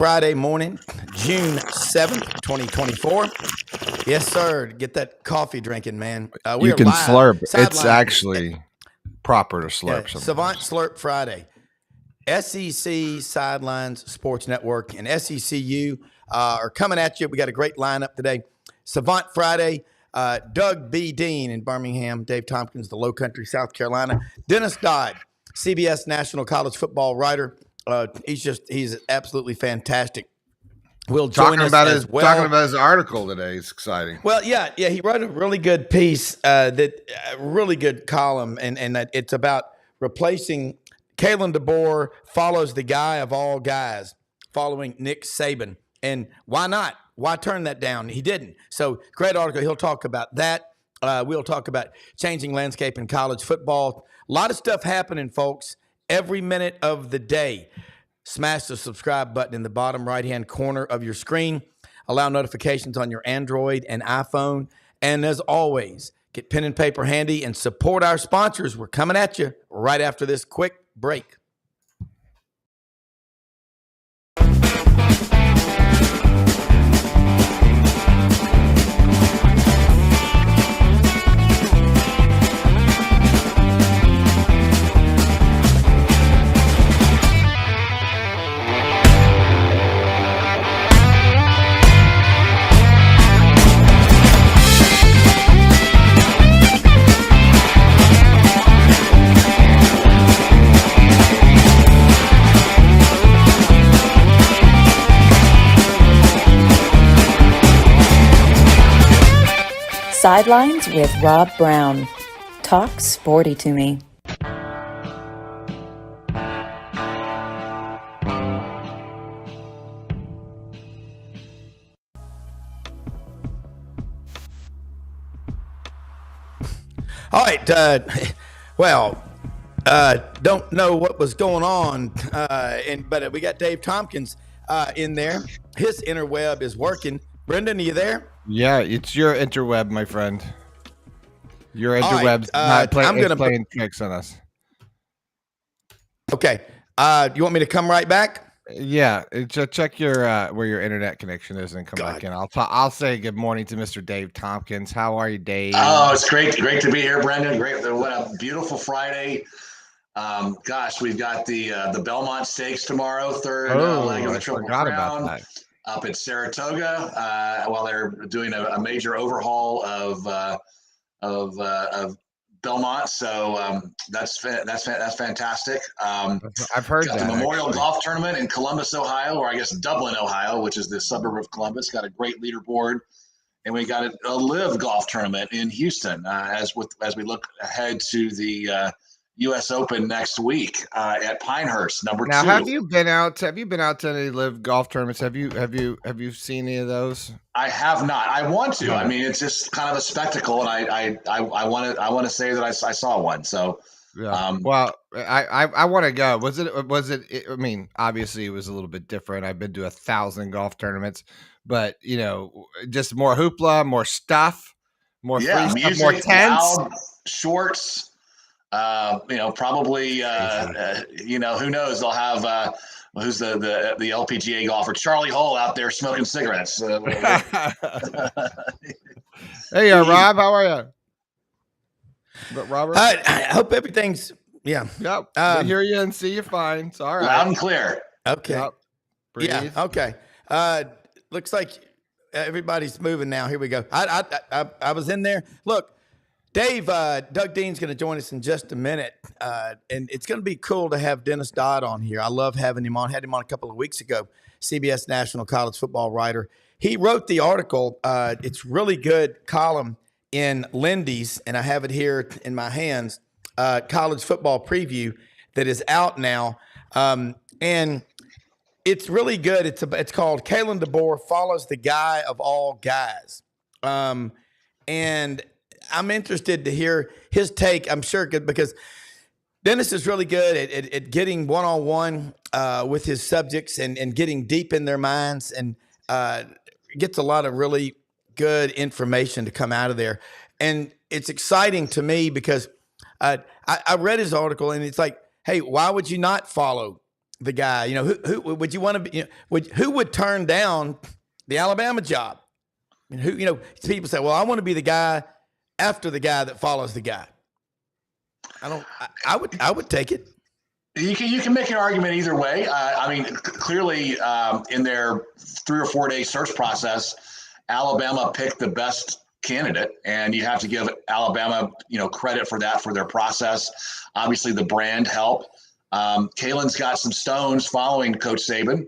Friday morning, June 7th, 2024. Yes, sir. Get that coffee drinking, man. We You are can live. slurp. It's Sidelines. actually proper to slurp. Savant Slurp Friday. SEC Sidelines Sports Network and SECU are coming at you. We got a great lineup today. Savant Friday, Doug B. Dean in Birmingham, Dave Tompkins, the Low Country, South Carolina, Dennis Dodd, CBS National College Football writer. He's absolutely fantastic. Will join us as well. Talking about his article today is exciting. Well, yeah, he wrote a really good piece, really good column, and that it's about replacing. Kalen DeBoer follows the guy of all guys, following Nick Saban, and why not? Why turn that down? He didn't. So great article. He'll talk about that. We'll talk about changing landscape in college football. A lot of stuff happening, folks. Every minute of the day. Smash the subscribe button in the bottom right-hand corner of your screen. Allow notifications on your Android and iPhone. And as always, get pen and paper handy and support our sponsors. We're coming at you right after this quick break. Sidelines with Rob Browne. Talk sporty to me. All right. Don't know what was going on, but we got Dave Tompkins in there. His interweb is working. Brenden, are you there? Yeah, it's your interweb, my friend. Your interweb's right, playing tricks on us. Okay. You want me to come right back? Yeah, check your where your internet connection is and come back in. I'll say good morning to Mr. Dave Tompkins. How are you, Dave? Oh, it's great to be here, Brenden. Great, what a beautiful Friday. We've got the Belmont Stakes tomorrow, third leg of the Triple Crown up at Saratoga. While they're doing a major overhaul of Belmont, so that's fantastic. I've heard that. The Memorial Golf Tournament in Columbus, Ohio, or I guess Dublin, Ohio, which is the suburb of Columbus, got a great leaderboard, and we got a live golf tournament in Houston as we look ahead to the U.S. Open next week at Pinehurst, number 2. Now, have you been out to any live golf tournaments? Have you seen any of those? I have not. I want to. I mean, it's just kind of a spectacle, and I want to say that I saw one. So, yeah. Well, I want to go. Was it? I mean, obviously, it was a little bit different. I've been to 1,000 golf tournaments, but just more hoopla, more stuff, more free music, stuff, more tents, loud, shorts. Probably, who knows? They'll have who's the LPGA golfer, Charlie Hull, out there smoking cigarettes. Hey, Rob, how are you? But Robert, I hope everything's Yep. We hear you and see you fine. It's all right. Loud and clear. Okay. Yep. Breathe. Yeah. Okay. Looks like everybody's moving now. Here we go. I was in there. Look. Dave, Doug Dean's going to join us in just a minute, and it's going to be cool to have Dennis Dodd on here. I love having him on. Had him on a couple of weeks ago, CBS National College Football writer. He wrote the article. It's really good column in Lindy's, and I have it here in my hands, college football preview that is out now, and it's really good. It's called Kalen DeBoer Follows the Guy of All Guys, and I'm interested to hear his take. I'm sure because Dennis is really good at getting one-on-one with his subjects and getting deep in their minds, and gets a lot of really good information to come out of there. And it's exciting to me because I read his article, and it's like, hey, why would you not follow the guy? You know, who would you want to be? You know, who would turn down the Alabama job? I mean, who, you know, people say, well, I want to be the guy after the guy that follows the guy. I would take it. You can make an argument either way. I mean, clearly in their 3 or 4 day search process, Alabama picked the best candidate, and you have to give Alabama, you know, credit for that, for their process. Obviously, the brand helped. Kalen's got some stones following Coach Saban,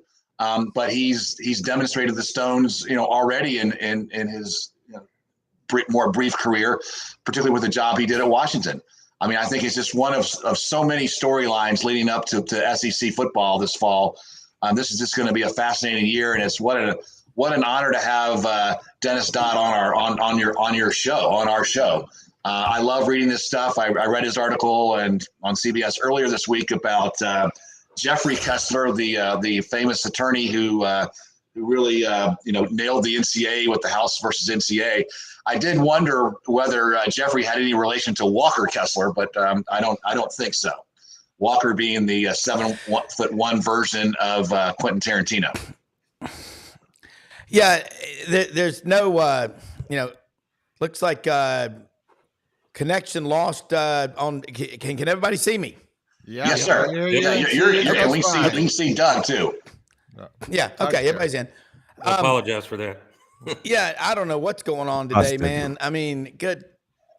but he's demonstrated the stones, you know, already in his, you know, more brief career, particularly with the job he did at Washington. I mean, I think it's just one of so many storylines leading up to SEC football this fall. This is just going to be a fascinating year, and it's what an honor to have Dennis Dodd on our show. I love reading this stuff. I read his article and on CBS earlier this week about Jeffrey Kessler, the famous attorney who really nailed the NCAA with the House versus NCAA. I did wonder whether Jeffrey had any relation to Walker Kessler, but I don't think so. Walker being the 7'1" version of Quentin Tarantino. Yeah, there's no, looks like connection lost on. Can everybody see me? Yeah, yes, sir. Yeah, we can see Doug too. Yeah. Okay. Everybody's in. I apologize for that. Yeah, I don't know what's going on today, man. I mean, good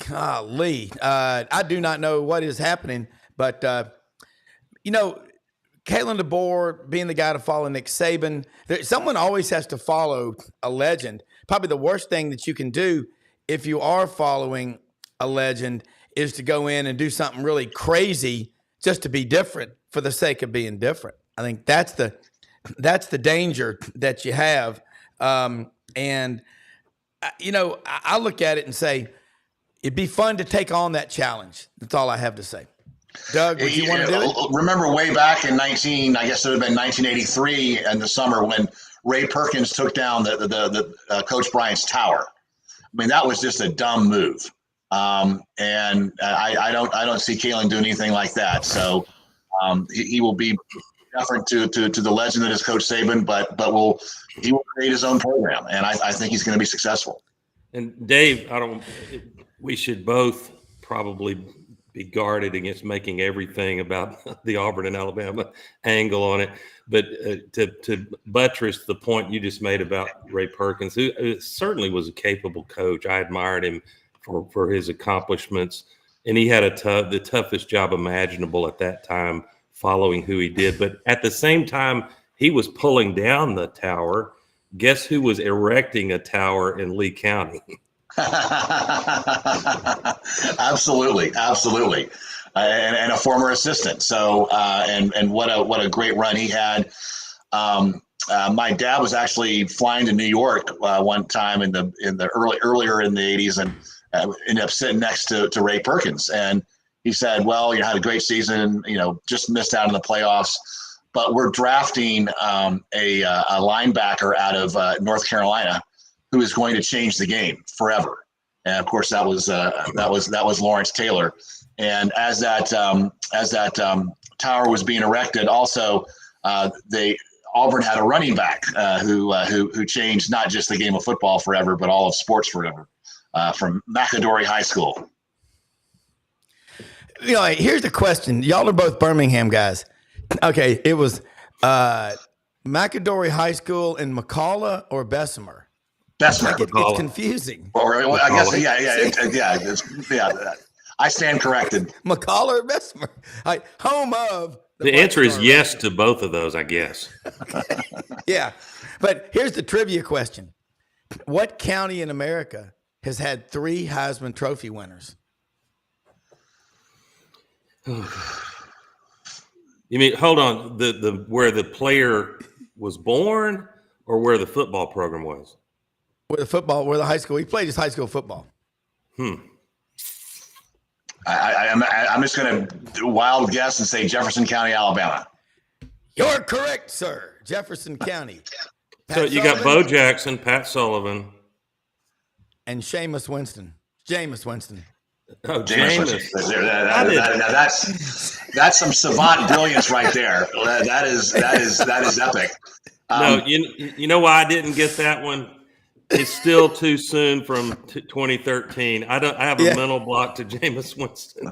golly. I do not know what is happening, but, Kalen DeBoer being the guy to follow Nick Saban, someone always has to follow a legend. Probably the worst thing that you can do if you are following a legend is to go in and do something really crazy just to be different for the sake of being different. I think that's the danger that you have. I look at it and say, it'd be fun to take on that challenge. That's all I have to say. Doug, would you want to do it? Remember way back in 1983 in the summer when Ray Perkins took down the Coach Bryant's tower. I mean, that was just a dumb move. And I don't see Kalen doing anything like that. So he will be different to the legend that is Coach Saban, but he will create his own program, and I think he's going to be successful. And Dave, we should both probably be guarded against making everything about the Auburn and Alabama angle on it. But to buttress the point you just made about Ray Perkins, who certainly was a capable coach. I admired him for his accomplishments, and he had the toughest job imaginable at that time, following who he did. But at the same time, he was pulling down the tower. Guess who was erecting a tower in Lee County? Absolutely. And a former assistant. So, and what a great run he had. My dad was actually flying to New York one time in the earlier in the 80s, and ended up sitting next to Ray Perkins. And he said, well, had a great season, just missed out in the playoffs, but we're drafting a linebacker out of North Carolina who is going to change the game forever. And of course, that was Lawrence Taylor. And as that tower was being erected, also Auburn had a running back who changed not just the game of football forever, but all of sports forever, from McAdory High School. Here's the question. Y'all are both Birmingham guys. Okay, it was McAdory High School in McCalla or Bessemer? Bessemer. It's confusing. Or I guess, yeah. I stand corrected. McCalla or Bessemer? Home of. The answer is yes to both of those, I guess. Yeah, but here's the trivia question. What county in America has had 3 Heisman Trophy winners? You mean, hold on, the where the player was born or where the football program was? Where the high school, he played his high school football. I'm just going to wild guess and say Jefferson County, Alabama. You're correct, sir. Jefferson County. So you got Bo Jackson, Pat Sullivan, and Jameis Winston. Oh, Jameis. That's some savant brilliance right there. That is epic. No, you know why I didn't get that one? It's still too soon from 2013. I have a mental block to Jameis Winston.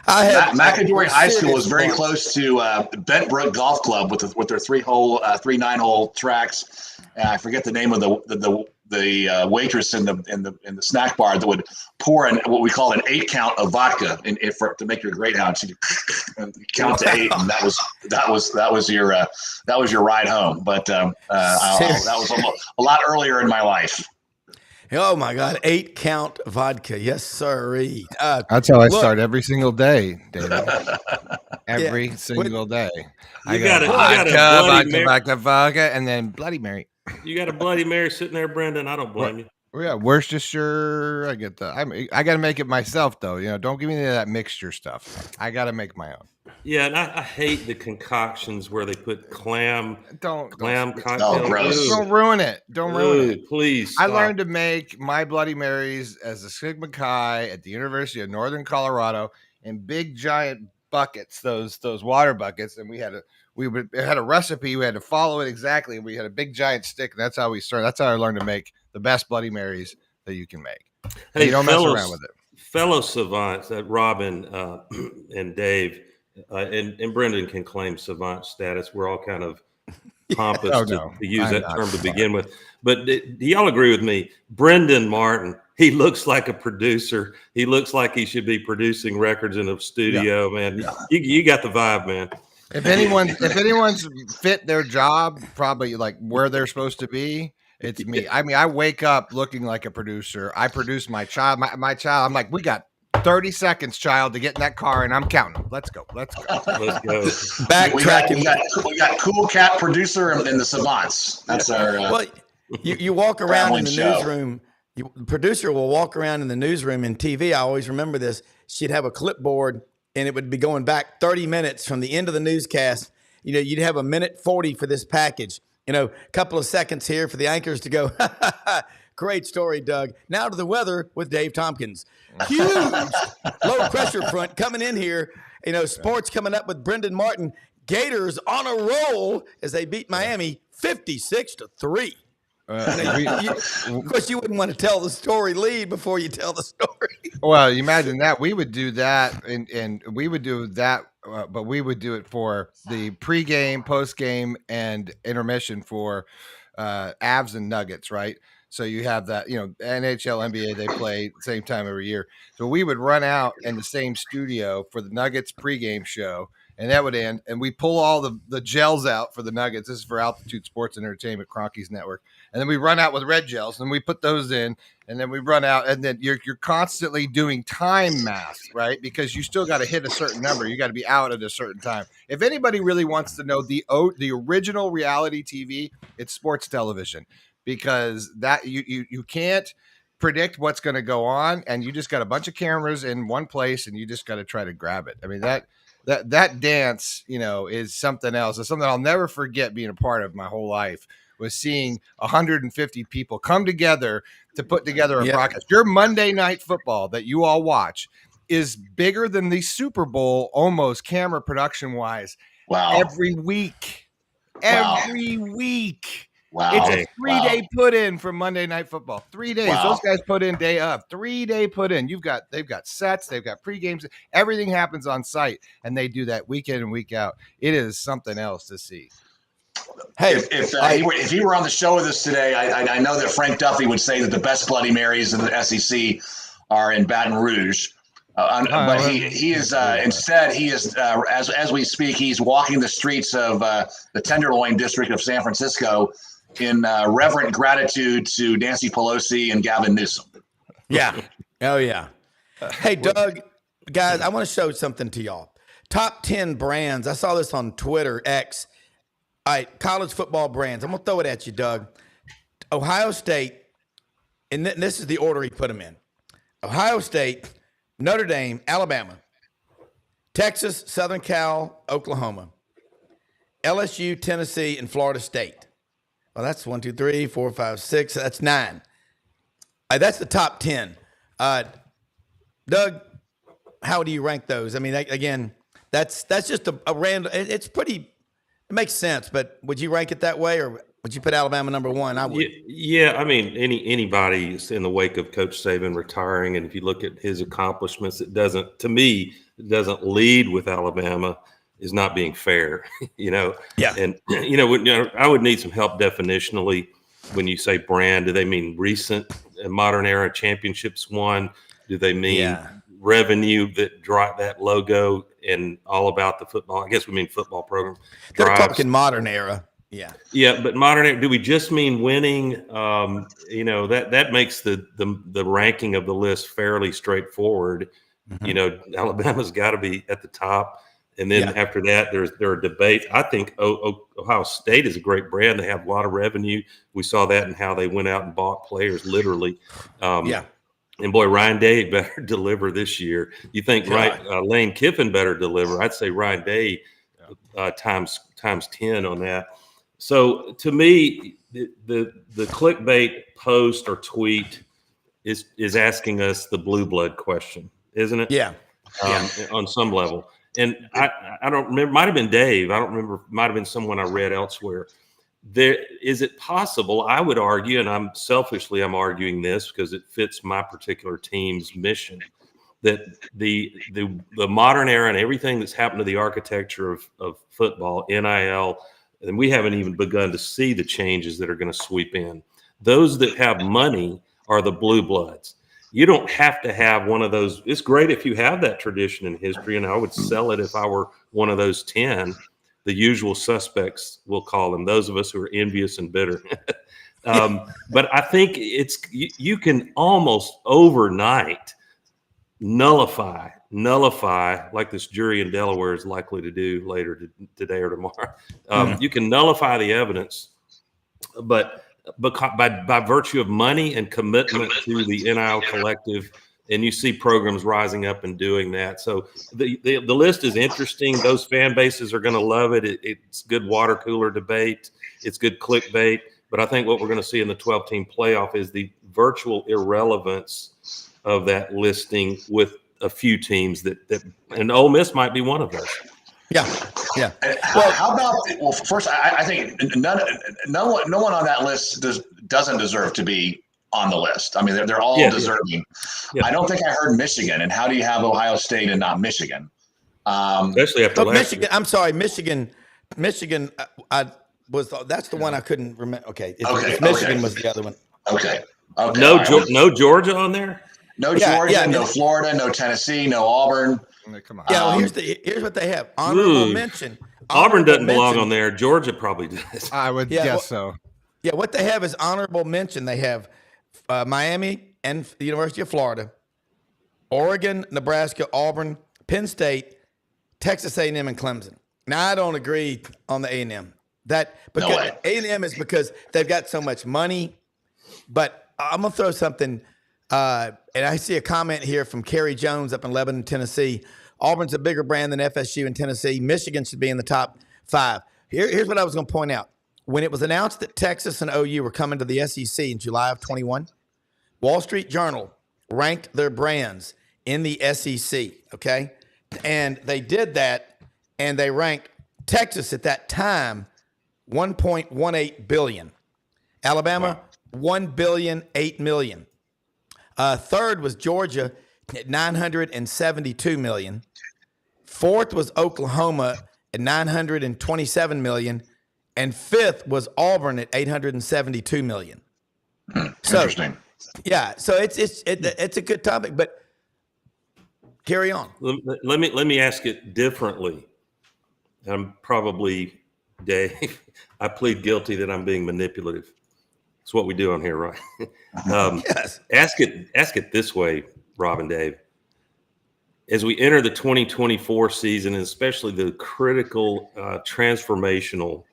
McAdory High School was very close to Bentbrook Golf Club with their 3 9-hole tracks. I forget the name of the waitress in the snack bar that would pour in what we call an 8 count of vodka to make your Greyhound. She'd count to 8, and that was your ride home. But that was a lot earlier in my life. Oh my God, 8 count vodka. Yes, sir. That's how I start every single day, David. Every single day. You got a vodka, and then Bloody Mary. You got a Bloody Mary sitting there, Brenden. I don't blame you. Yeah, Worcestershire. I get that. I got to make it myself, though. Don't give me any of that mixture stuff. I got to make my own. Yeah, and I hate the concoctions where they put clam cocktail. Don't ruin it. Don't ruin it. Please. Stop. I learned to make my Bloody Marys as a Sigma Chi at the University of Northern Colorado in big giant buckets, those water buckets, and we had a recipe. We had to follow it exactly. We had a big giant stick, and that's how we started. That's how I learned to make the best Bloody Marys that you can make. Hey, you don't mess around with it. Fellow savants, Robin and Dave. And Brenden can claim savant status. We're all kind of pompous to use that term to begin with. But do y'all agree with me? Brenden Martin, he looks like a producer. He looks like he should be producing records in a studio, man. Yeah. You got the vibe, man. If anyone's fit their job, probably like where they're supposed to be, it's me. I mean, I wake up looking like a producer. I produce my child. My child, I'm like, we got 30 seconds, child, to get in that car, and I'm counting them. Let's go. Let's go. Backtracking. We got Cool Cat producer and the savants. That's our. Well, you walk around in the newsroom. The producer will walk around in the newsroom in TV. I always remember this. She'd have a clipboard, and it would be going back 30 minutes from the end of the newscast. You'd have a minute 40 for this package. A couple of seconds here for the anchors to go. Great story, Doug. Now to the weather with Dave Tompkins. Huge low pressure front coming in here. Sports coming up with Brenden Martin. Gators on a roll as they beat Miami 56-3. Of course, you wouldn't want to tell the story lead before you tell the story. Well, you imagine that. We would do that, and we would do that, but we would do it for the pregame, postgame, and intermission for Avs and Nuggets, right? So you have that, NHL, NBA, they play the same time every year. So we would run out in the same studio for the Nuggets pregame show, and that would end. And we pull all the gels out for the Nuggets. This is for Altitude Sports and Entertainment, Cronky's network. And then we run out with red gels, and we put those in, and then we run out, and then you're constantly doing time math, right? Because you still got to hit a certain number. You got to be out at a certain time. If anybody really wants to know the original reality TV, it's sports television. Because that you can't predict what's going to go on, and you just got a bunch of cameras in one place, and you just got to try to grab it. I mean, that dance, is something else. It's something I'll never forget being a part of my whole life, was seeing 150 people come together to put together a broadcast. Your Monday Night Football that you all watch is bigger than the Super Bowl, almost camera production wise. Wow! Every week. Wow. It's a 3-day put in for Monday Night Football. 3 days. Wow. Those guys put in day of. 3-day put in. They've got sets, they've got pre-games. Everything happens on site, and they do that week in and week out. It is something else to see. Hey, if he were on the show with us today, I know that Frank Duffy would say that the best Bloody Marys in the SEC are in Baton Rouge. But he is instead he is as we speak, he's walking the streets of the Tenderloin district of San Francisco in reverent gratitude to Nancy Pelosi and Gavin Newsom. Yeah. Oh, yeah. Hey, Doug, guys, I want to show something to y'all. Top 10 brands. I saw this on Twitter, X. All right, college football brands. I'm going to throw it at you, Doug. Ohio State, and this is the order he put them in. Ohio State, Notre Dame, Alabama, Texas, Southern Cal, Oklahoma, LSU, Tennessee, and Florida State. Well, that's 1, 2, 3, 4, 5, 6. That's 9. That's the top 10. Doug, how do you rank those? I mean, again, That's just a random. It's pretty. It makes sense, but would you rank it that way, or would you put Alabama number one? I would. Yeah, I mean, anybody in the wake of Coach Saban retiring, and if you look at his accomplishments, it doesn't lead with Alabama is not being fair, Yeah. And I would need some help definitionally. When you say brand, do they mean recent modern era championships won? Do they mean revenue that drive that logo and all about the football? I guess we mean football program. They're talking modern era. Yeah. Yeah, but modern era, do we just mean winning? That makes the ranking of the list fairly straightforward. Mm-hmm. Alabama's got to be at the top. And then after that, there are debates. I think Ohio State is a great brand. They have a lot of revenue. We saw that in how they went out and bought players, literally. And boy, Ryan Day better deliver this year. You think Lane Kiffin better deliver? I'd say Ryan Day times 10 on that. So to me, the clickbait post or tweet is asking us the blue blood question, isn't it? Yeah. On some level. And I don't remember, might have been Dave. I don't remember, might have been someone I read elsewhere. Is it possible, I would argue, and I'm arguing this because it fits my particular team's mission, that the modern era and everything that's happened to the architecture of football, NIL, and we haven't even begun to see the changes that are going to sweep in. Those that have money are the blue bloods. You don't have to have one of those. It's great if you have that tradition in history, and I would sell it if I were one of those 10. The usual suspects, we'll call them, those of us who are envious and bitter. But I think you can almost overnight nullify like this jury in Delaware is likely to do later today or tomorrow. You can nullify the evidence, but by virtue of money and commitment to the NIL collective, and you see programs rising up and doing that. So the list is interesting. Those fan bases are going to love it. It's good water cooler debate. It's good clickbait. But I think what we're going to see in the 12-team playoff is the virtual irrelevance of that listing with a few teams and Ole Miss might be one of those. Yeah. Well, how about? Well, first, I think no one on that list doesn't deserve to be on the list. I mean, they're all deserving. Yeah. I don't think I heard Michigan. And how do you have Ohio State and not Michigan? Especially after Michigan. Year. I'm sorry, Michigan. That's the one I couldn't remember. Okay. Michigan was the other one. Okay. No Georgia on there. No Georgia. No Florida. No Tennessee. No Auburn. Come on. Yeah, well, here's what they have. Honorable mention. Auburn doesn't belong on there. Georgia probably does. I would guess so. Yeah, what they have is honorable mention. They have Miami and the University of Florida, Oregon, Nebraska, Auburn, Penn State, Texas A&M, and Clemson. Now, I don't agree on the A&M. Because A&M is because they've got so much money. But I'm going to throw something, and I see a comment here from Kerry Jones up in Lebanon, Tennessee. Auburn's a bigger brand than FSU in Tennessee. Michigan should be in the top 5. Here's what I was going to point out. When it was announced that Texas and OU were coming to the SEC in July of 21, Wall Street Journal ranked their brands in the SEC, okay? And they did that, and they ranked Texas at that time $1.18 billion. Alabama, $1.008 billion. Third was Georgia at $972 million. Fourth was Oklahoma at $927 million. And fifth was Auburn at $872 million. Interesting. Yeah, so it's a good topic, but carry on. Let me ask it differently. I'm probably, Dave, I plead guilty that I'm being manipulative. It's what we do on here, right? Yes. Ask it this way, Rob and Dave. As we enter the 2024 season, and especially the critical transformational,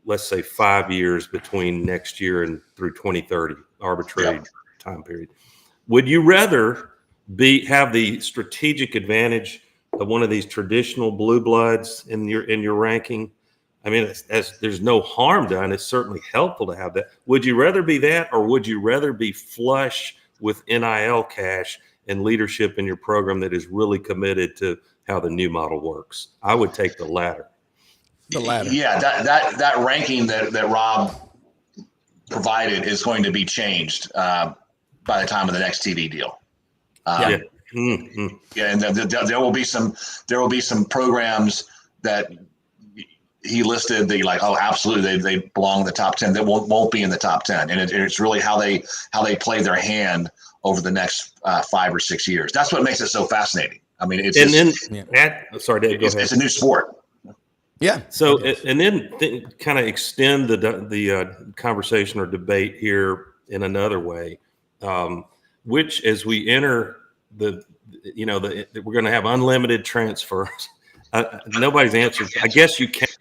let's say 5 years between next year and through 2030, arbitrary time period, would you rather have the strategic advantage of one of these traditional blue bloods in your ranking? I mean, there's no harm done. It's certainly helpful to have that. Would you rather be that, or would you rather be flush with NIL cash and leadership in your program that is really committed to how the new model works. I would take the latter. The latter. Yeah, that ranking that Rob provided is going to be changed by the time of the next TV deal. Yeah. Yeah, and there will be some programs that he listed that you're like, oh, absolutely, they belong in the top 10. That won't be in the top 10, and it's really how they play their hand over the next 5 or 6 years. That's what makes it so fascinating. I mean, Sorry, Dave, go ahead. It's a new sport. Yeah. So, and then kind of extend the conversation or debate here in another way, which as we enter we're going to have unlimited transfers. Nobody's answered. I guess you can't.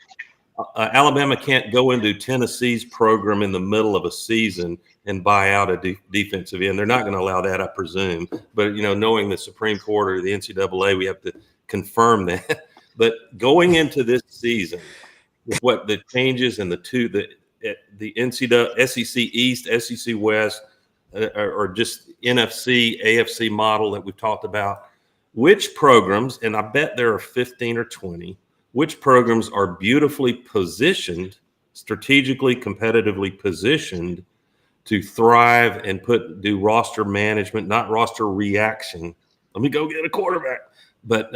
Alabama can't go into Tennessee's program in the middle of a season and buy out a defensive end. They're not going to allow that, I presume. But, knowing the Supreme Court or the NCAA, we have to confirm that. But going into this season, with what the changes and the NCAA, SEC East, SEC West, or just NFC, AFC model that we've talked about, which programs, and I bet there are 15 or 20, which programs are beautifully positioned, strategically, competitively positioned to thrive and do roster management, not roster reaction. Let me go get a quarterback, but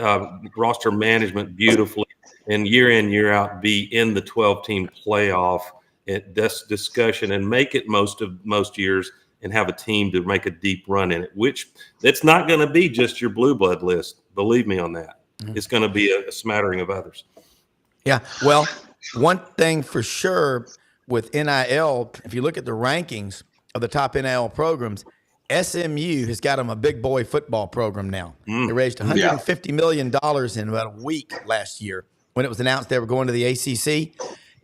roster management beautifully, and year in, year out, be in the 12-team playoff at this discussion and make it most years and have a team to make a deep run in it, which it's not going to be just your blue blood list. Believe me on that. It's going to be a smattering of others. Yeah. Well, one thing for sure with NIL, if you look at the rankings of the top NIL programs, SMU has got them a big boy football program now. They raised $150 million in about a week last year when it was announced they were going to the ACC.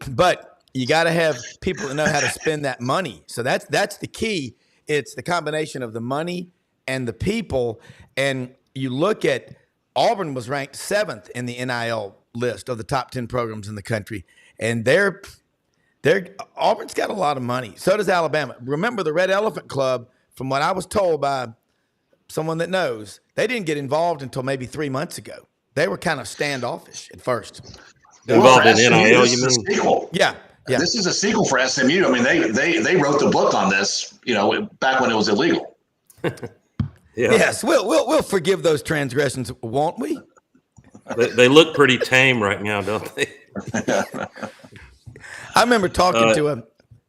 But you got to have people that know how to spend that money. So that's the key. It's the combination of the money and the people. And you look at Auburn was ranked 7th in the NIL list of the top 10 programs in the country. And Auburn's got a lot of money. So does Alabama. Remember the Red Elephant Club, from what I was told by someone that knows, they didn't get involved until maybe 3 months ago. They were kind of standoffish at first. Involved in NIL, you mean? Yeah. Yeah. This is a sequel for SMU. I mean, they wrote the book on this, back when it was illegal. Yeah. Yes, we'll forgive those transgressions, won't we? They look pretty tame right now, don't they? I remember talking to a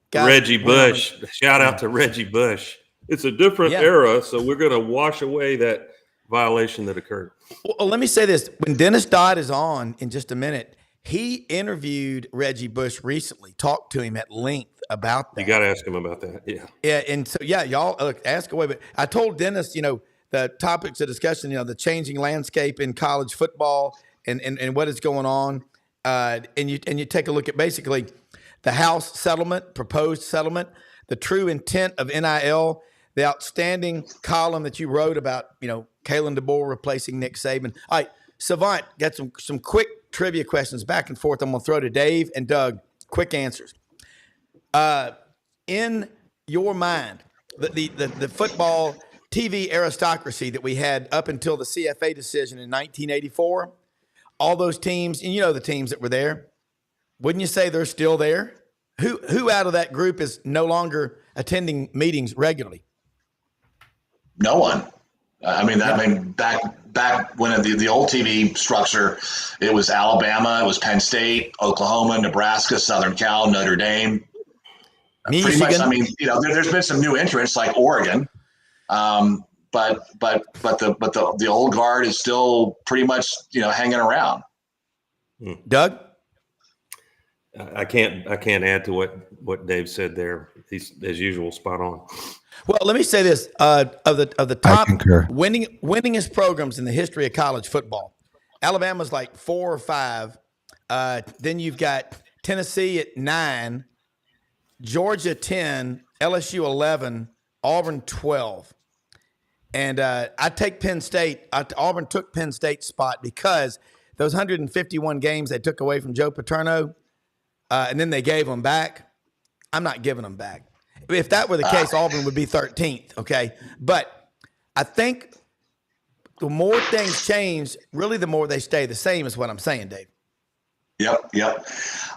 guy, Reggie Bush. Shout out to Reggie Bush. It's a different era, so we're going to wash away that violation that occurred. Well, let me say this. When Dennis Dodd is on in just a minute, he interviewed Reggie Bush recently, talked to him at length about that. You got to ask him about that. Yeah. Yeah. And so, y'all ask away. But I told Dennis, the topics of discussion, the changing landscape in college football and what is going on. And you take a look at basically the House settlement, proposed settlement, the true intent of NIL, the outstanding column that you wrote about, Kalen DeBoer replacing Nick Saban. All right, Savant, got some quick trivia questions back and forth. I'm going to throw to Dave and Doug. Quick answers. In your mind, the football TV aristocracy that we had up until the CFA decision in 1984, all those teams, and the teams that were there, wouldn't you say they're still there? Who out of that group is no longer attending meetings regularly? No one. Back when the old TV structure, it was Alabama, it was Penn State, Oklahoma, Nebraska, Southern Cal, Notre Dame. Pretty much, there's been some new entrants like Oregon, but the old guard is still pretty much hanging around. Doug? I can't add to what Dave said there. He's, as usual, spot on. Well, let me say this: of the top winningest programs in the history of college football, Alabama's like 4 or 5. Then you've got Tennessee at 9, Georgia 10, LSU 11, Auburn 12. And I take Penn State. Auburn took Penn State's spot because those 151 games they took away from Joe Paterno, and then they gave them back. I'm not giving them back. If that were the case, Auburn would be 13th, okay? But I think the more things change, really the more they stay the same is what I'm saying, Dave. Yep.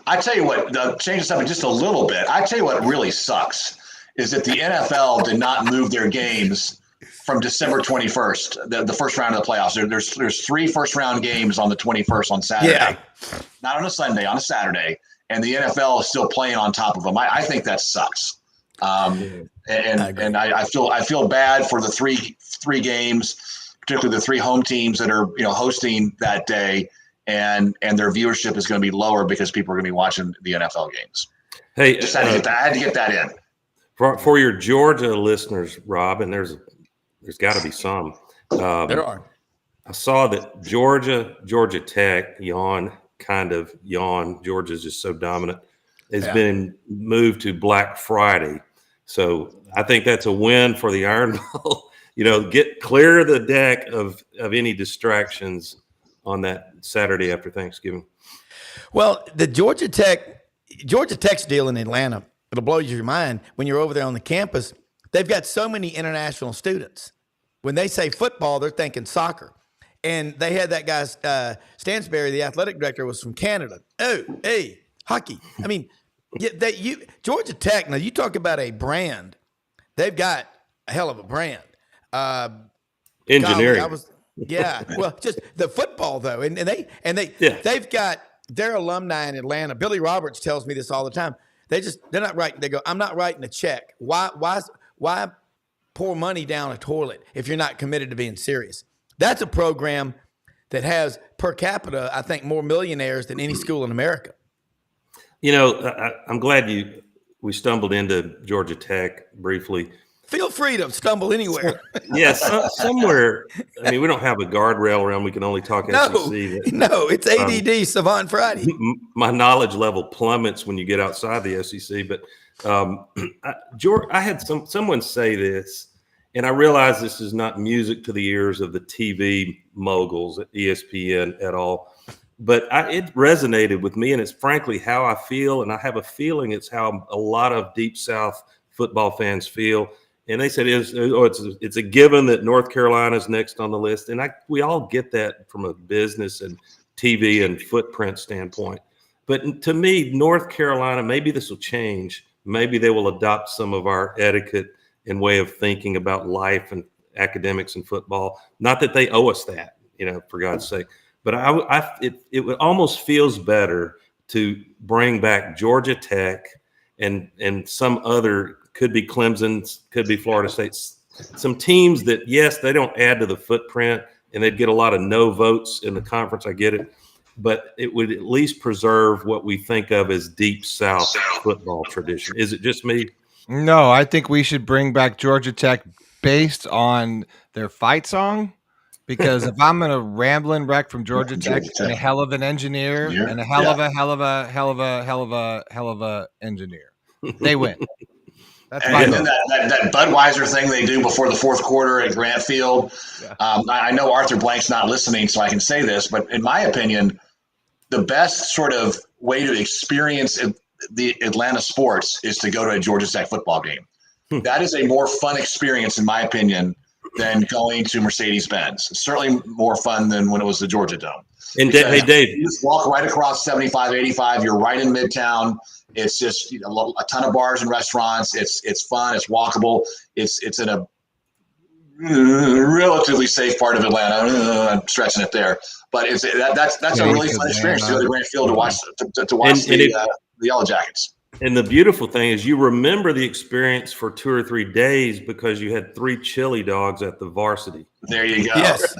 I tell you what, change the subject just a little bit. I tell you what really sucks is that the NFL did not move their games from December 21st, the first round of the playoffs. There's 3 first-round games on the 21st on Saturday. Not on a Sunday, on a Saturday. And the NFL is still playing on top of them. I think that sucks. And I feel bad for the three games, particularly the 3 home teams that are hosting that day, and their viewership is going to be lower because people are going to be watching the NFL games. Hey, I had to get that in. For your Georgia listeners, Rob, and there's got to be some. There are. I saw that Georgia Tech, Georgia's just so dominant, has been moved to Black Friday. So I think that's a win for the Iron Bowl. Get clear the deck of any distractions on that Saturday after Thanksgiving. Well, the Georgia Tech's deal in Atlanta, it'll blow your mind when you're over there on the campus. They've got so many international students. When they say football, they're thinking soccer. And they had that guy, Stansberry, the athletic director, was from Canada. Oh, hey, hockey. I mean, Georgia Tech, now you talk about a brand. They've got a hell of a brand. Engineering. Well, just the football though. And they've got their alumni in Atlanta. Billy Roberts tells me this all the time. They're not writing. They go, I'm not writing a check. Why pour money down a toilet if you're not committed to being serious? That's a program that has per capita, I think, more millionaires than any school in America. I'm glad we stumbled into Georgia Tech briefly. Feel free to stumble anywhere. Yes, somewhere. I mean, we don't have a guardrail around. We can only talk SEC. No, it's ADD Savant Friday. My knowledge level plummets when you get outside the SEC. But I had someone say this, and I realize this is not music to the ears of the TV moguls at ESPN at all. But it resonated with me, and it's frankly how I feel, and I have a feeling it's how a lot of Deep South football fans feel. And they said it's a given that North Carolina is next on the list, and we all get that from a business and TV and footprint standpoint. But to me, North Carolina, maybe this will change. Maybe they will adopt some of our etiquette and way of thinking about life and academics and football. Not that they owe us that, for God's sake. But it almost feels better to bring back Georgia Tech and some other. Could be Clemson, could be Florida State. Some teams that, yes, they don't add to the footprint and they'd get a lot of no votes in the conference. I get it. But it would at least preserve what we think of as Deep South football tradition. Is it just me? No, I think we should bring back Georgia Tech based on their fight song. Because if I'm a rambling wreck from Georgia Tech and a hell of an engineer and a hell of a engineer, they win. And then that Budweiser thing they do before the fourth quarter at Grant Field. Yeah. I know Arthur Blank's not listening, so I can say this, but in my opinion, the best sort of way to experience the Atlanta sports is to go to a Georgia Tech football game. That is a more fun experience, in my opinion, than going to Mercedes-Benz. It's certainly more fun than when it was the Georgia Dome. And hey, Dave, you just walk right across 75, 85. You're right in Midtown. It's just a ton of bars and restaurants. It's fun. It's walkable. It's in a relatively safe part of Atlanta. I'm stretching it there, but that's a really fun experience to go to Grant Field to watch the Yellow Jackets. And the beautiful thing is you remember the experience for 2 or 3 days because you had 3 chili dogs at the varsity. There you go. Yes.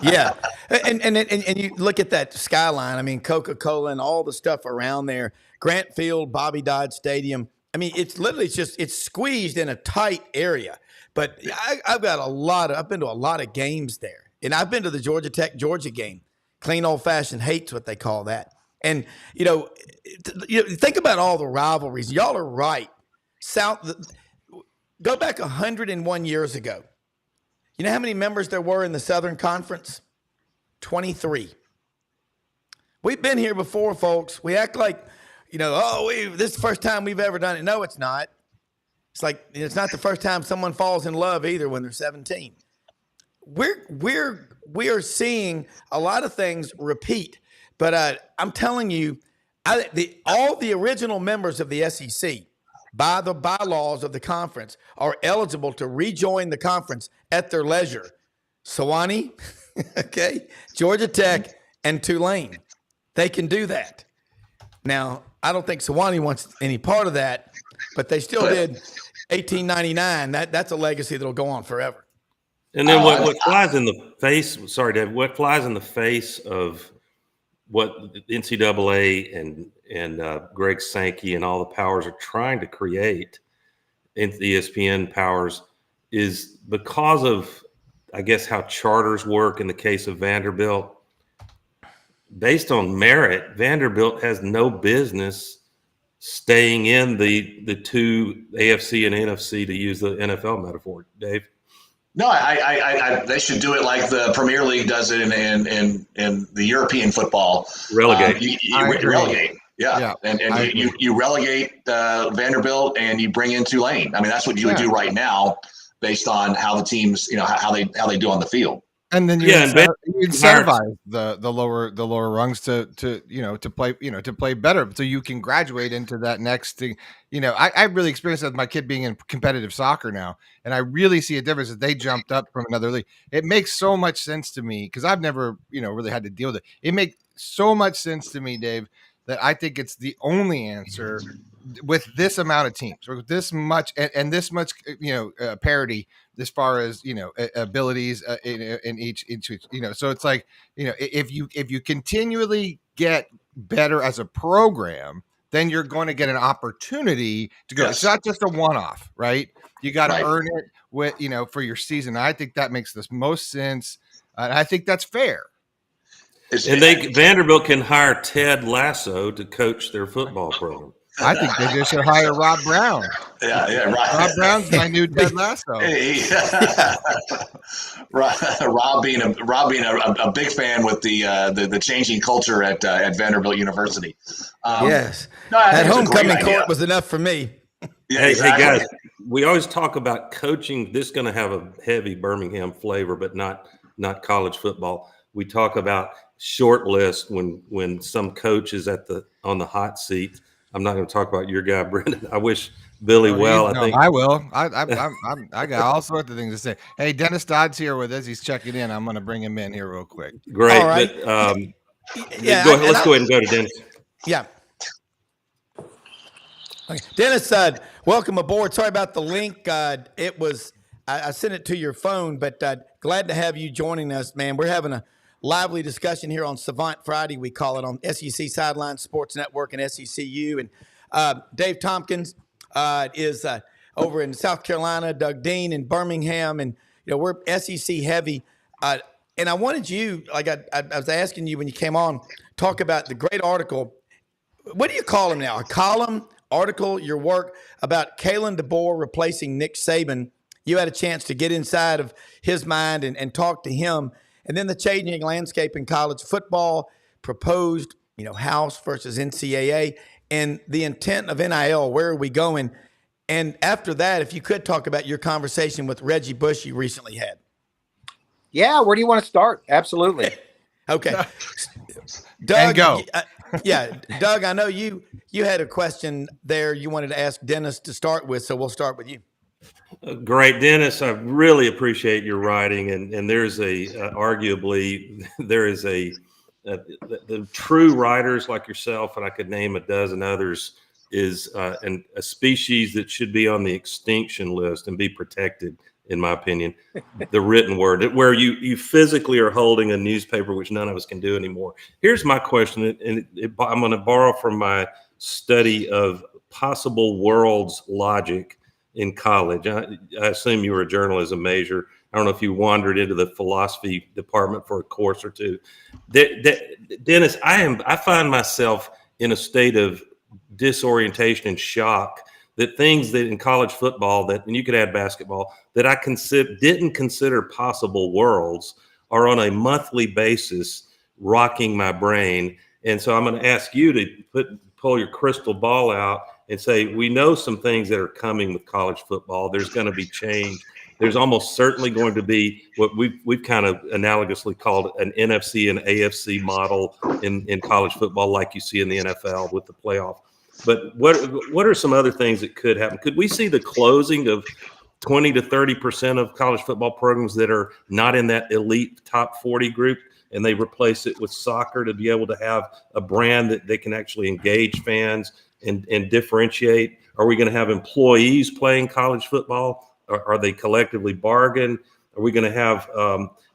Yeah. And you look at that skyline. I mean, Coca-Cola and all the stuff around there, Grant Field, Bobby Dodd Stadium. I mean, it's literally it's squeezed in a tight area. But I've been to a lot of games there. And I've been to the Georgia Tech Georgia game. Clean old fashioned hate's what they call that. And, think about all the rivalries. Y'all are right. Go back 101 years ago. You know how many members there were in the Southern Conference? 23. We've been here before, folks. We act like, this is the first time we've ever done it. No, it's not. It's like it's not the first time someone falls in love either when they're 17. we are seeing a lot of things repeat. But I'm telling you, all the original members of the SEC, by the bylaws of the conference, are eligible to rejoin the conference at their leisure. Sewanee, okay, Georgia Tech, and Tulane. They can do that. Now, I don't think Sewanee wants any part of that, but they still did 1899. That's a legacy that'll go on forever. And then what flies in the face? Sorry, Dave. What flies in the face of what the NCAA and Greg Sankey and all the powers are trying to create in the ESPN powers is because of, I guess, how charters work in the case of Vanderbilt. Based on merit, Vanderbilt has no business staying in the two AFC and NFC, to use the NFL metaphor, Dave. No, I they should do it like the Premier League does it in the European football. Relegate. Relegate. Yeah. And you relegate Vanderbilt and you bring in Tulane. I mean, that's what you would do right now based on how the teams, how they do on the field. And then you incentivize the lower rungs to play better, so you can graduate into that next thing. I really experienced that with my kid being in competitive soccer now, and I really see a difference that they jumped up from another league. It makes so much sense to me because I've never really had to deal with it. It makes so much sense to me, Dave, that I think it's the only answer with this amount of teams, with this much and this much parity as far as abilities in each so it's like if you continually get better as a program, then you're going to get an opportunity to go. Yes. It's not just a one-off, right? You got to earn it with for your season. I think that makes the most sense, and I think that's fair. Vanderbilt can hire Ted Lasso to coach their football program. I think they just should hire Rob Browne. Yeah, right. Rob Browne's my new Ted Lasso. Rob being a big fan with the changing culture at Vanderbilt University. Yes, that homecoming court was enough for me. Yeah, hey exactly. Guys, we always talk about coaching. This is going to have a heavy Birmingham flavor, but not college football. We talk about short list when some coach is on the hot seat. I'm not going to talk about your guy, Brenden. I wish Billy well. I will. I got all sorts of things to say. Hey, Dennis Dodd's here with us. He's checking in. I'm going to bring him in here real quick. Great. All right. But, let's go ahead and go to Dennis. Yeah. Okay. Dennis, welcome aboard. Sorry about the link. I sent it to your phone, but glad to have you joining us, man. We're having a lively discussion here on Savant Friday, we call it, on SEC Sidelines Sports Network and SECU. And Dave Tompkins is over in South Carolina, Doug Dean in Birmingham, and we're SEC heavy. And I wanted you, like I was asking you when you came on, talk about the great article. What do you call him now? A column, article, your work about Kalen DeBoer replacing Nick Saban. You had a chance to get inside of his mind and talk to him. And then the changing landscape in college football, proposed, House versus NCAA, and the intent of NIL. Where are we going? And after that, if you could talk about your conversation with Reggie Bush you recently had. Yeah, where do you want to start? Absolutely. Okay. Doug, and go. Doug, I know you had a question there you wanted to ask Dennis to start with, so we'll start with you. Great, Dennis. I really appreciate your writing, and there's arguably the true writers like yourself, and I could name a dozen others, is a species that should be on the extinction list and be protected, in my opinion. The written word, where you physically are holding a newspaper, which none of us can do anymore. Here's my question, and I'm going to borrow from my study of possible worlds logic in college. I assume you were a journalism major. I don't know if you wandered into the philosophy department for a course or two. Dennis, I find myself in a state of disorientation and shock that things that in college football, and you could add basketball, that I didn't consider possible worlds are on a monthly basis rocking my brain. And so I'm going to ask you to pull your crystal ball out and say, we know some things that are coming with college football. There's going to be change. there's almost certainly going to be what we've kind of analogously called an NFC and AFC model in college football, like you see in the NFL with the playoff. But what are some other things that could happen? Could we see the closing of 20 to 30% of college football programs that are not in that elite top 40 group, and they replace it with soccer to be able to have a brand that they can actually engage fans and differentiate? Are we going to have employees playing college football? Are they collectively bargained? Are we going to have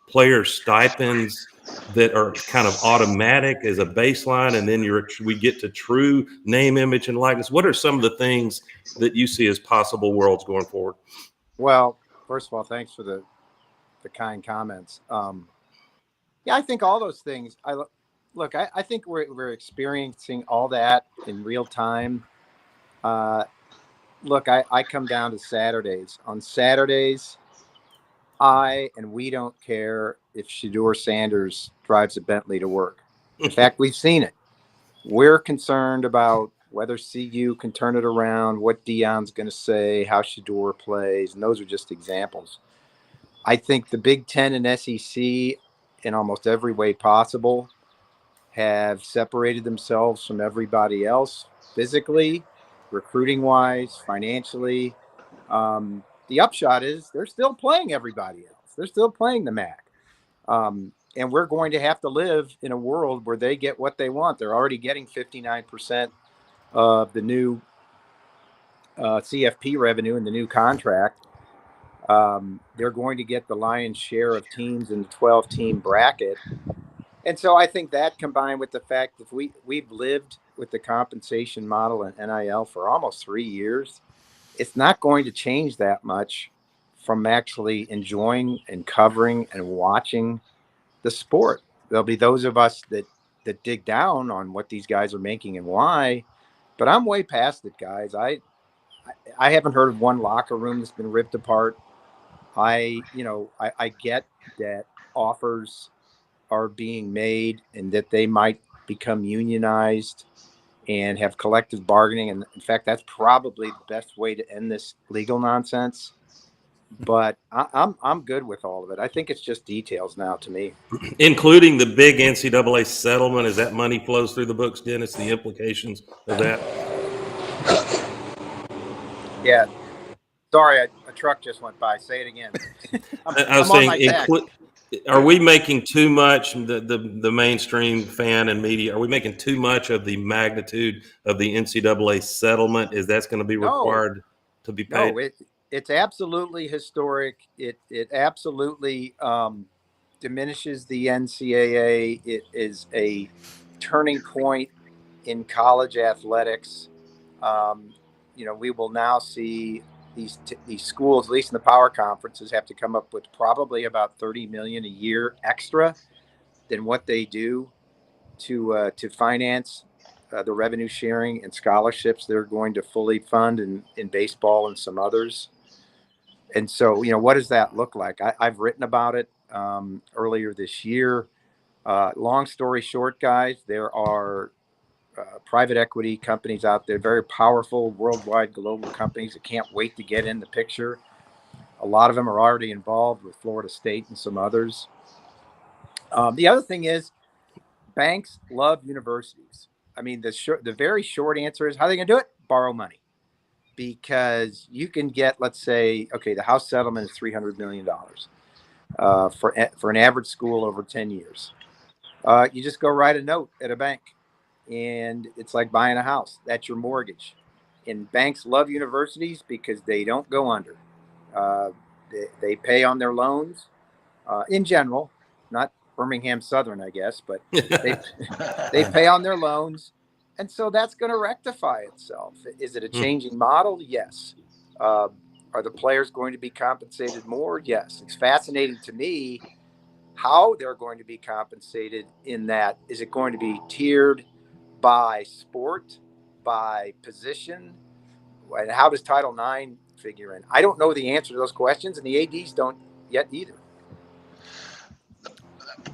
player stipends that are kind of automatic as a baseline, and then we get to true name, image, and likeness? What are some of the things that you see as possible worlds going forward? Well, first of all, thanks for the kind comments. Yeah, I think all those things. I think we're experiencing all that in real time. I come down to Saturdays. On Saturdays, we don't care if Shedeur Sanders drives a Bentley to work. In fact, we've seen it. We're concerned about whether CU can turn it around, what Deion's going to say, how Shedeur plays, and those are just examples. I think the Big Ten and SEC, in almost every way possible, have separated themselves from everybody else physically, recruiting-wise, financially. The upshot is they're still playing everybody else. They're still playing the MAC. And we're going to have to live in a world where they get what they want. They're already getting 59% of the new CFP revenue in the new contract. They're going to get the lion's share of teams in the 12-team bracket. And so I think that, combined with the fact that we've lived with the compensation model and NIL for almost 3 years, it's not going to change that much from actually enjoying and covering and watching the sport. There'll be those of us that dig down on what these guys are making and why, but I'm way past it, guys. I haven't heard of one locker room that's been ripped apart. I get that offers are being made and that they might become unionized and have collective bargaining. And in fact, that's probably the best way to end this legal nonsense. But I'm good with all of it. I think it's just details now to me. Including the big NCAA settlement, as that money flows through the books, Dennis, the implications of that. Yeah. Sorry, a truck just went by. Say it again. I was saying, are we making too much, the mainstream fan and media, are we making too much of the magnitude of the NCAA settlement? Is that's going to be required to be paid? No, it's absolutely historic. It absolutely diminishes the NCAA. It is a turning point in college athletics. We will now see these schools, at least in the power conferences, have to come up with probably about $30 million a year extra than what they do to finance the revenue sharing and scholarships they're going to fully fund in baseball and some others. And so, what does that look like? I've written about it earlier this year. Long story short, guys, there are private equity companies out there, very powerful worldwide global companies that can't wait to get in the picture. A lot of them are already involved with Florida State and some others. The other thing is banks love universities. I mean, the very short answer is, how are they going to do it? Borrow money. Because you can get, let's say, okay, the house settlement is $300 million for an average school over 10 years. You just go write a note at a bank, and it's like buying a house. That's your mortgage. And banks love universities because they don't go under. They pay on their loans in general, not Birmingham Southern, I guess, but they pay on their loans. And so that's going to rectify itself. Is it a changing model? Yes. Are the players going to be compensated more? Yes. It's fascinating to me how they're going to be compensated in that. Is it going to be tiered by sport, by position? And how does Title IX figure in? I don't know the answer to those questions, and the ADs don't yet either.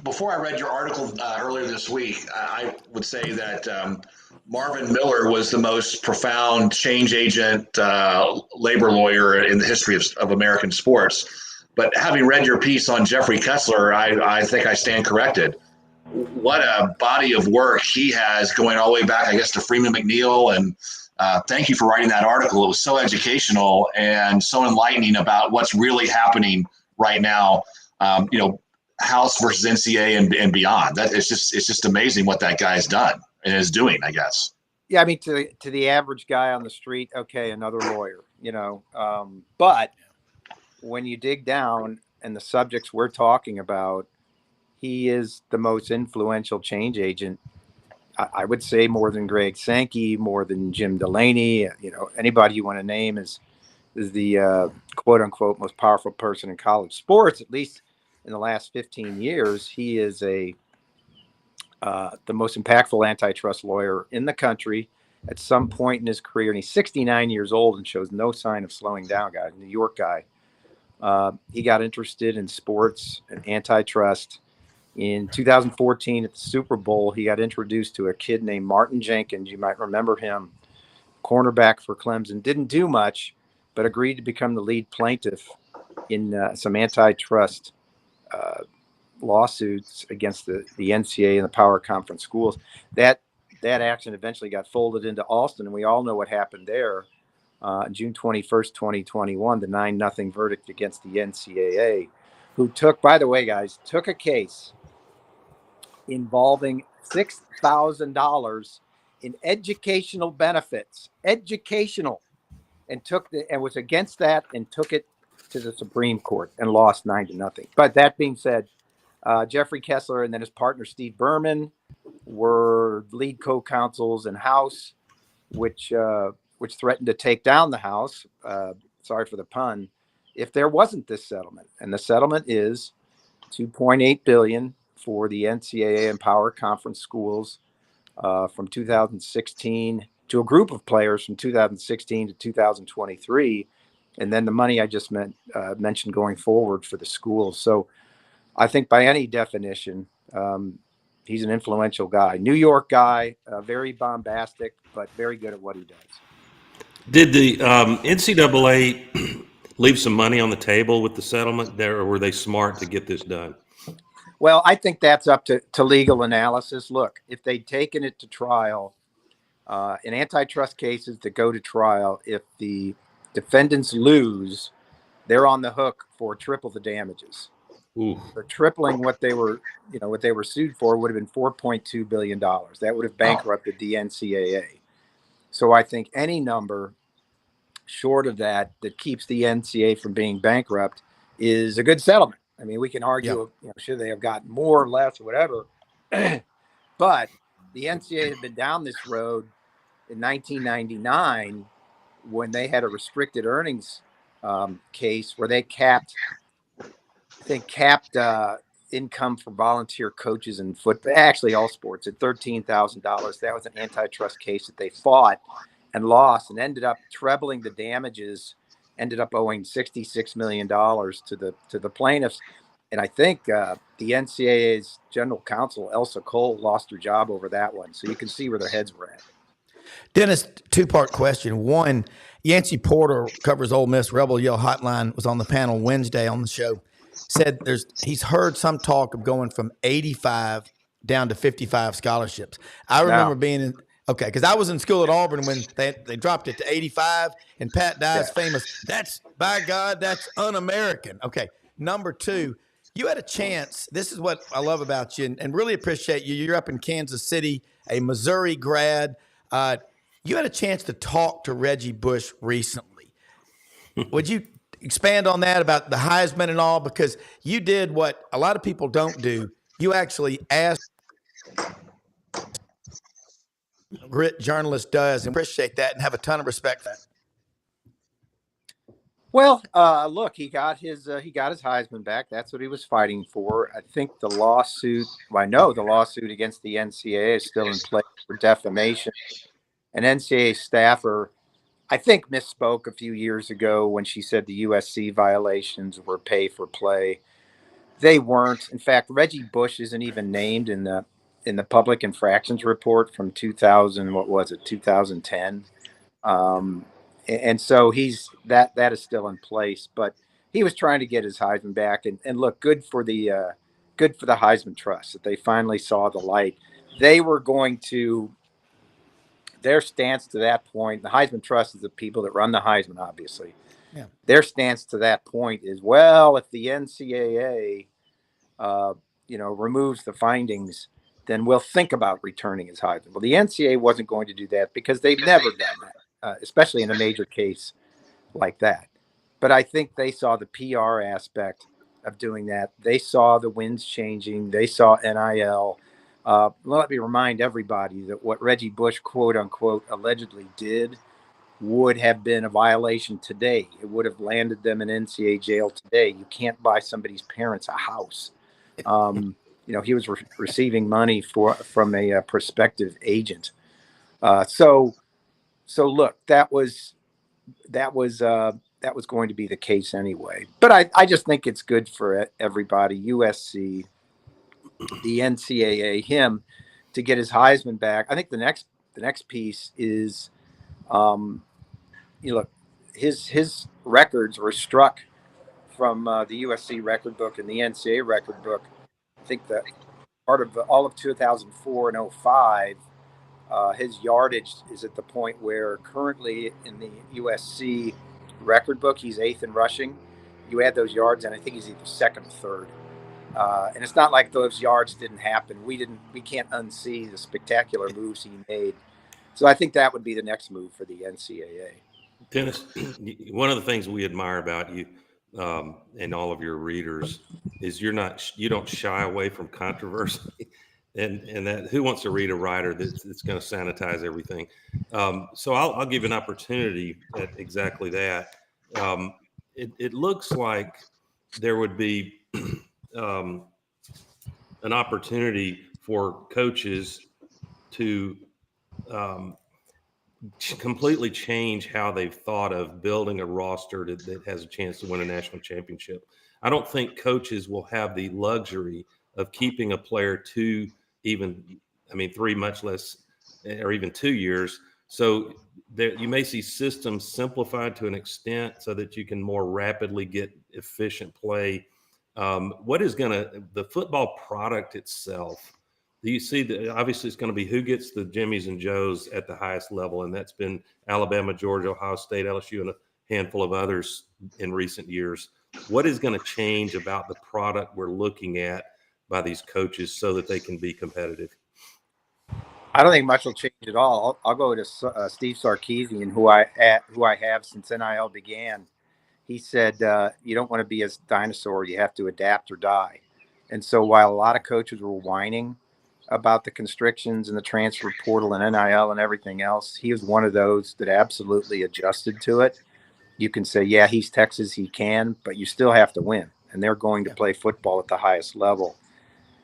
Before I read your article earlier this week, I would say that Marvin Miller was the most profound change agent, labor lawyer in the history of American sports. But having read your piece on Jeffrey Kessler, I think I stand corrected. What a body of work he has going all the way back, I guess, to Freeman McNeil. And thank you for writing that article. It was so educational and so enlightening about what's really happening right now. House versus NCAA and beyond. That it's just amazing what that guy's done and is doing, I guess. Yeah, I mean, to the average guy on the street, okay, another lawyer, but when you dig down and the subjects we're talking about, he is the most influential change agent. I would say more than Greg Sankey, more than Jim Delaney. Anybody you want to name is the quote unquote most powerful person in college sports, at least in the last 15 years. He is the most impactful antitrust lawyer in the country at some point in his career. And he's 69 years old and shows no sign of slowing down, guys. New York guy. He got interested in sports and antitrust. In 2014 at the Super Bowl, he got introduced to a kid named Martin Jenkins. You might remember him, cornerback for Clemson. Didn't do much, but agreed to become the lead plaintiff in some antitrust lawsuits against the NCAA and the power conference schools. That action eventually got folded into Alston, and we all know what happened there. June 21st, 2021, the 9-0 verdict against the NCAA, who took a case involving $6,000 in educational benefits, and was against that and took it to the Supreme Court and lost 9-0. But that being said, Jeffrey Kessler and then his partner Steve Berman were lead co-counsels in House, which threatened to take down the House. Sorry for the pun. If there wasn't this settlement, and the settlement is $2.8 billion for the NCAA and power conference schools from 2016 to a group of players from 2016 to 2023, and then the money I just mentioned going forward for the schools. So I think by any definition, he's an influential guy, New York guy, very bombastic, but very good at what he does. Did the NCAA leave some money on the table with the settlement there, or were they smart to get this done? Well, I think that's up to legal analysis. Look, if they'd taken it to trial, in antitrust cases that go to trial, if the defendants lose, they're on the hook for triple the damages. Ooh. So tripling what they were sued for would have been $4.2 billion. That would have bankrupted the NCAA. So I think any number short of that keeps the NCAA from being bankrupt is a good settlement. I mean, we can argue, should they have gotten more or less or whatever, but the NCAA had been down this road in 1999 when they had a restricted earnings case where they capped income for volunteer coaches in football, actually all sports, at $13,000. That was an antitrust case that they fought and lost and ended up trebling the damages, ended up owing $66 million to the plaintiffs. And I think the NCAA's general counsel, Elsa Cole, lost her job over that one. So you can see where their heads were at. Dennis, two-part question. One, Yancey Porter covers Ole Miss. Rebel Yell Hotline was on the panel Wednesday on the show. Said he's heard some talk of going from 85 down to 55 scholarships. I remember being in – okay, because I was in school at Auburn when they dropped it to 85, and Pat Dye's famous, that's, by God, that's un-American. Okay, number two, you had a chance. This is what I love about you and really appreciate you. You're up in Kansas City, a Missouri grad. You had a chance to talk to Reggie Bush recently. Would you expand on that about the Heisman and all? Because you did what a lot of people don't do. You actually asked grit journalist does, and appreciate that and have a ton of respect for that. Well, look, he got his Heisman back. That's what he was fighting for. I think I know the lawsuit against the NCAA is still in play for defamation. An NCAA staffer, I think, misspoke a few years ago when she said the USC violations were pay for play. They weren't. In fact, Reggie Bush isn't even named in the in the public infractions report from 2000, what was it, 2010. And so that is still in place, but he was trying to get his Heisman back, and look, good for the Heisman Trust that they finally saw the light. They were going to, their stance to that point, the Heisman Trust is the people that run the Heisman, obviously. Yeah. Their stance to that point is, well, if the NCAA, removes the findings, then we'll think about returning his Heisman. Well, the NCAA wasn't going to do that because they've never done that, especially in a major case like that. But I think they saw the PR aspect of doing that. They saw the winds changing. They saw NIL. Let me remind everybody that what Reggie Bush, quote unquote, allegedly did would have been a violation today. It would have landed them in NCAA jail today. You can't buy somebody's parents a house. He was receiving money from a prospective agent. So look, that was going to be the case anyway. But I just think it's good for everybody, USC, the NCAA, him, to get his Heisman back. I think the next piece is, look, his records were struck from the USC record book and the NCAA record book. I think that part of all of 2004 and 05, his yardage is at the point where currently in the USC record book, he's 8th in rushing. You add those yards, and I think he's either 2nd or 3rd. And it's not like those yards didn't happen. We can't unsee the spectacular moves he made. So I think that would be the next move for the NCAA. Dennis, one of the things we admire about you and all of your readers is you don't shy away from controversy. And that, who wants to read a writer that's going to sanitize everything? So I'll give an opportunity at exactly that. It looks like there would be an opportunity for coaches to completely change how they've thought of building a roster that has a chance to win a national championship. I don't think coaches will have the luxury of keeping a player 3, much less, or even 2 years. So you may see systems simplified to an extent so that you can more rapidly get efficient play. The football product itself? Do you see that? Obviously, it's going to be who gets the Jimmies and Joes at the highest level, and that's been Alabama, Georgia, Ohio State, LSU, and a handful of others in recent years. What is going to change about the product we're looking at by these coaches so that they can be competitive? I don't think much will change at all. I'll go to Steve Sarkisian, who I have since NIL began. He said, "You don't want to be a dinosaur; you have to adapt or die." And so, while a lot of coaches were whining about the constrictions and the transfer portal and NIL and everything else, he was one of those that absolutely adjusted to it. You can say, yeah, he's Texas, he can, but you still have to win. And they're going to play football at the highest level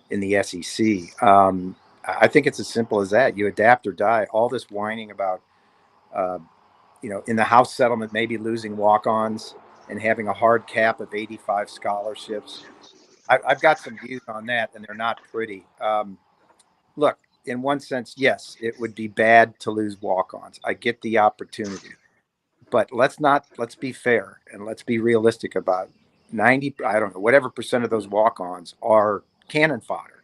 in the SEC. I think it's as simple as that. You adapt or die. All this whining about, in the House settlement, maybe losing walk-ons and having a hard cap of 85 scholarships. I've got some views on that, and they're not pretty. Look, in one sense, yes, it would be bad to lose walk-ons. I get the opportunity, but let's be fair and let's be realistic about 90, I don't know, whatever percent of those walk-ons are cannon fodder.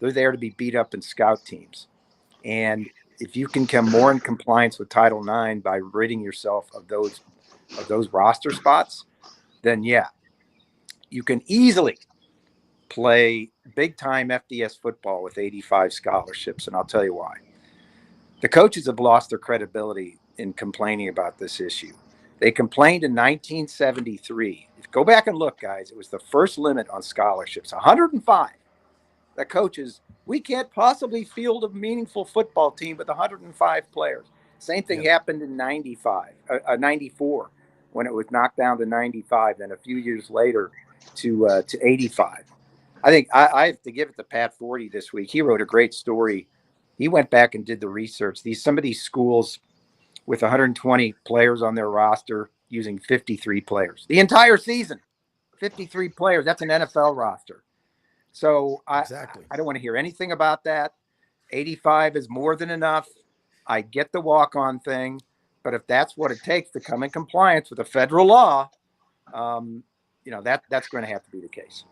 They're there to be beat up in scout teams. And if you can come more in compliance with Title IX by ridding yourself of those roster spots, then yeah, you can easily play big-time FDS football with 85 scholarships, and I'll tell you why. The coaches have lost their credibility in complaining about this issue. They complained in 1973. Go back and look, guys. It was the first limit on scholarships, 105. The coaches, we can't possibly field a meaningful football team with 105 players. Same thing happened in 94, when it was knocked down to 95, and a few years later to 85. I think I have to give it to Pat Forty this week. He wrote a great story. He went back and did the research. Some of these schools with 120 players on their roster using 53 players. The entire season, 53 players. That's an NFL roster. So I don't want to hear anything about that. 85 is more than enough. I get the walk-on thing, but if that's what it takes to come in compliance with a federal law, that's going to have to be the case.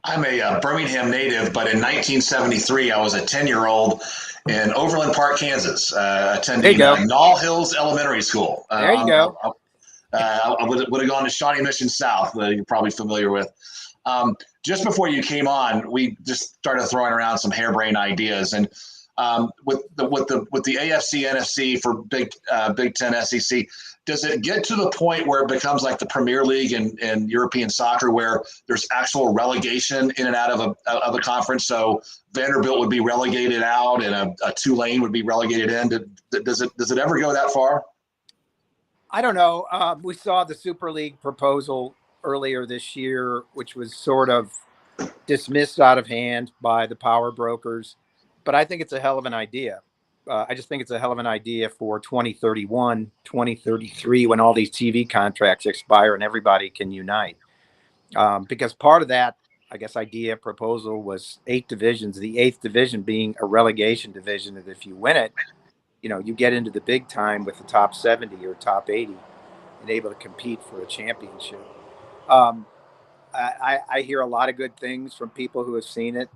I'm a Birmingham native, but in 1973, I was a 10-year-old in Overland Park, Kansas, attending Knoll Hills Elementary School. There you go. I would have gone to Shawnee Mission South, you're probably familiar with. Just before you came on, we just started throwing around some harebrained ideas, and with the AFC, NFC for Big Ten, SEC, does it get to the point where it becomes like the Premier League and European soccer, where there's actual relegation in and out of a conference? So Vanderbilt would be relegated out, and a Tulane would be relegated in. Does it ever go that far? I don't know. We saw the Super League proposal earlier this year, which was sort of dismissed out of hand by the power brokers. But I think it's a hell of an idea. I just think it's a hell of an idea for 2031, 2033, when all these TV contracts expire and everybody can unite. Because part of that, I guess, idea proposal was 8 divisions, the 8th division being a relegation division. And if you win it, you get into the big time with the top 70 or top 80 and able to compete for a championship. I hear a lot of good things from people who have seen it.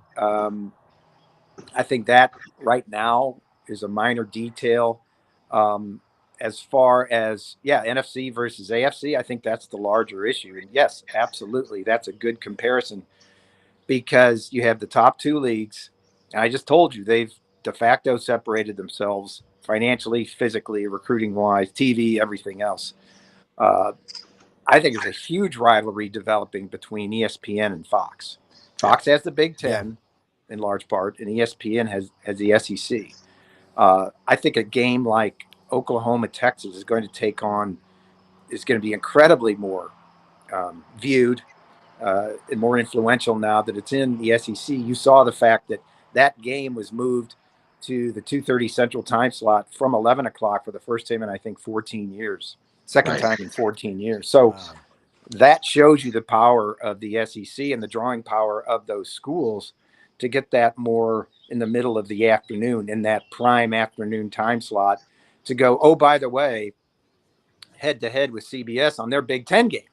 I think that right now is a minor detail. As far as, NFC versus AFC, I think that's the larger issue. And yes, absolutely, that's a good comparison, because you have the top 2 leagues. And I just told you, they've de facto separated themselves financially, physically, recruiting-wise, TV, everything else. I think there's a huge rivalry developing between ESPN and Fox. Fox has the Big Ten in large part, and ESPN has the SEC. I think a game like Oklahoma, Texas is going to be incredibly more viewed and more influential now that it's in the SEC. You saw the fact that game was moved to the 2:30 Central Time slot from 11 o'clock for the first time in, I think, 14 years. Second time in 14 years. So that shows you the power of the SEC and the drawing power of those schools to get that more in the middle of the afternoon, in that prime afternoon time slot, to go, oh, by the way, head to head with CBS on their Big Ten game.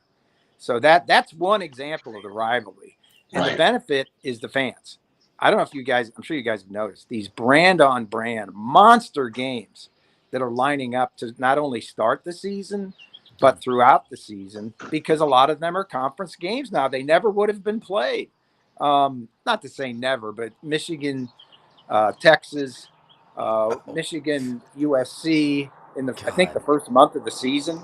So that's one example of the rivalry. And the benefit is the fans. I don't know if I'm sure you guys have noticed these brand on brand monster games that are lining up to not only start the season, but throughout the season, because a lot of them are conference games now. They never would have been played. Not to say never, but Michigan, Texas, Michigan, USC I think the first month of the season.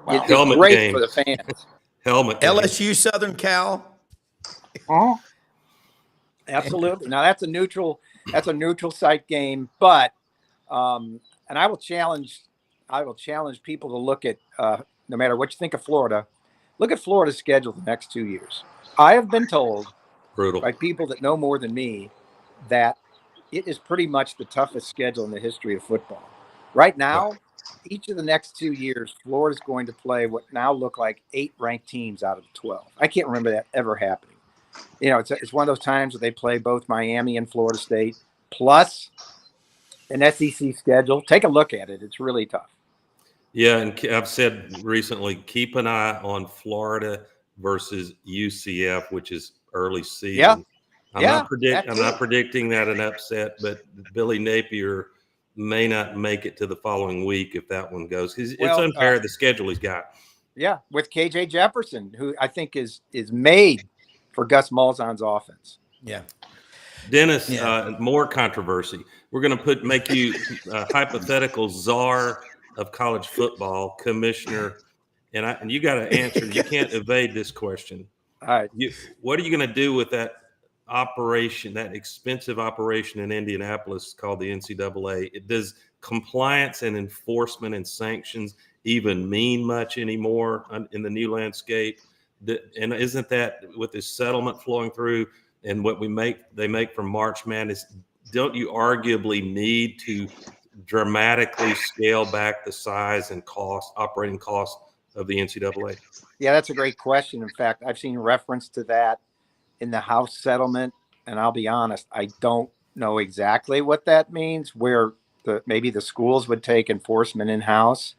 It's great game for the fans. LSU, Southern Cal. Absolutely. Now that's a neutral site game, but and I will challenge people to look at, no matter what you think of Florida, look at Florida's schedule the next 2 years. I have been told by people that know more than me that it is pretty much the toughest schedule in the history of football. Right now, each of the next 2 years, Florida's going to play what now look like 8 ranked teams out of 12. I can't remember that ever happening. It's one of those times where they play both Miami and Florida State, plus an SEC schedule. Take a look at it. It's really tough. Yeah, and I've said recently, keep an eye on Florida versus UCF, which is early season. I'm not predicting that an upset, but Billy Napier may not make it to the following week if that one goes. It's unfair, the schedule he's got. Yeah, with KJ Jefferson, who I think is made for Gus Malzahn's offense. Yeah. Dennis, more controversy. We're going to make you a hypothetical czar of college football, commissioner, and you got to answer. You can't evade this question. All right. What are you going to do with that operation, that expensive operation in Indianapolis called the NCAA? Does compliance and enforcement and sanctions even mean much anymore in the new landscape? And isn't that, with this settlement flowing through and what they make from March Madness, don't you arguably need to dramatically scale back the size and operating cost of the NCAA? Yeah, that's a great question. In fact, I've seen reference to that in the House settlement, and I'll be honest, I don't know exactly what that means, where maybe the schools would take enforcement in-house.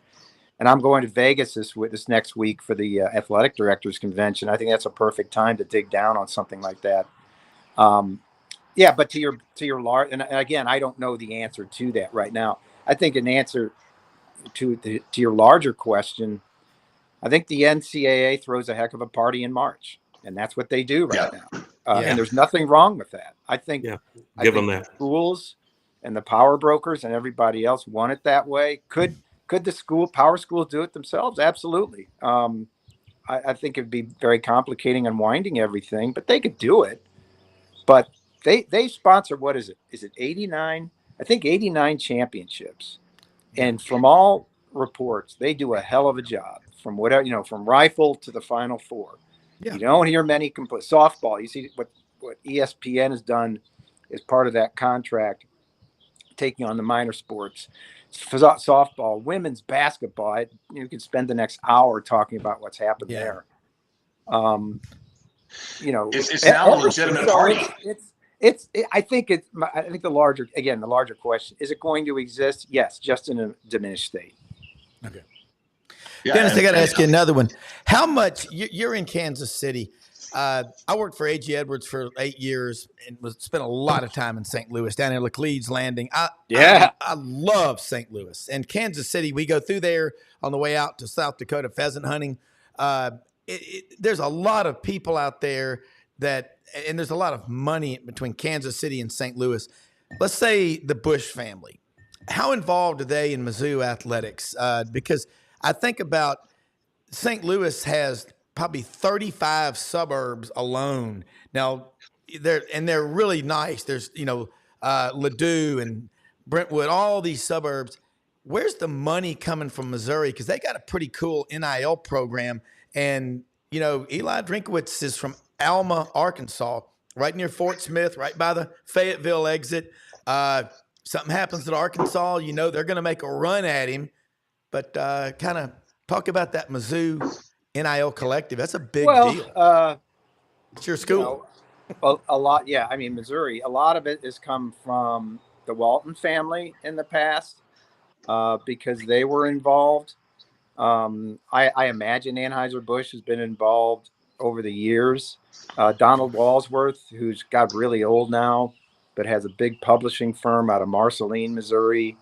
And I'm going to Vegas this next week for the athletic directors convention. I think that's a perfect time to dig down on something like that. Yeah, but to your large, and again, I don't know the answer to that right now. I think an answer to your larger question, I think the NCAA throws a heck of a party in March, and that's what they do right now. And there's nothing wrong with that. I think them that. Schools and the power brokers and everybody else want it that way. Could the power schools do it themselves? Absolutely. I think it'd be very complicating and winding everything, but they could do it. But they sponsor, what is it? Is it 89? I think 89 championships. And from all reports, they do a hell of a job. From whatever, from rifle to the Final Four. You don't hear many complaints. Softball, you see what ESPN has done as part of that contract, taking on the minor sports. Softball, women's basketball. You could spend the next hour talking about what's happened there. It's now a legitimate party. I think the larger question, is it going to exist? Yes, just in a diminished state. Okay. Yeah, Dennis, I got to ask you another one. How much you're in Kansas City? I worked for A.G. Edwards for 8 years and spent a lot of time in St. Louis, down in Laclede's Landing. I love St. Louis and Kansas City. We go through there on the way out to South Dakota pheasant hunting. There's a lot of people out there and there's a lot of money between Kansas City and St. Louis. Let's say the Bush family. How involved are they in Mizzou athletics? Because I think about St. Louis has probably 35 suburbs alone. Now, they're really nice. There's, Ladue and Brentwood, all these suburbs. Where's the money coming from Missouri? Because they got a pretty cool NIL program. And, Eli Drinkowitz is from Alma, Arkansas, right near Fort Smith, right by the Fayetteville exit. Something happens at Arkansas, they're going to make a run at him. But kind of talk about that Mizzou NIL collective. That's a big deal. It's your school. A lot. Yeah. I mean, Missouri, a lot of it has come from the Walton family in the past because they were involved. I imagine Anheuser-Busch has been involved over the years. Donald Walsworth, who's got really old now, but has a big publishing firm out of Marceline, Missouri.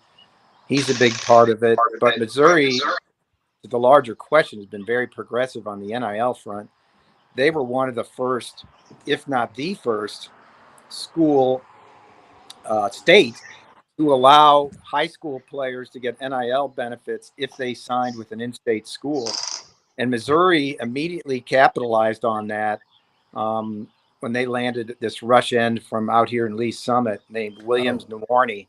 He's a big part of it. But Missouri, the larger question, has been very progressive on the NIL front. They were one of the first, if not the first, school state to allow high school players to get NIL benefits if they signed with an in-state school. And Missouri immediately capitalized on that when they landed this rush end from out here in Lee Summit named Williams Nwarney,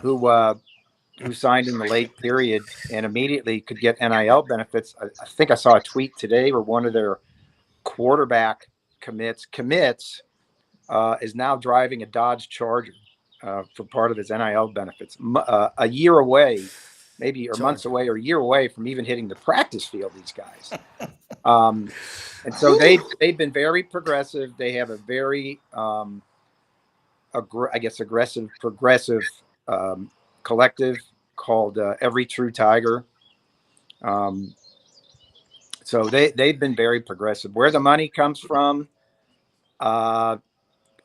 who signed in the late period and immediately could get NIL benefits. I think I saw a tweet today where one of their quarterback commits is now driving a Dodge Charger for part of his NIL benefits. A year away, maybe, or months away, or a year away from even hitting the practice field, these guys. And so they've been very progressive. They have a very, aggressive, progressive collective called Every True Tiger. So they've been very progressive. Where the money comes from, I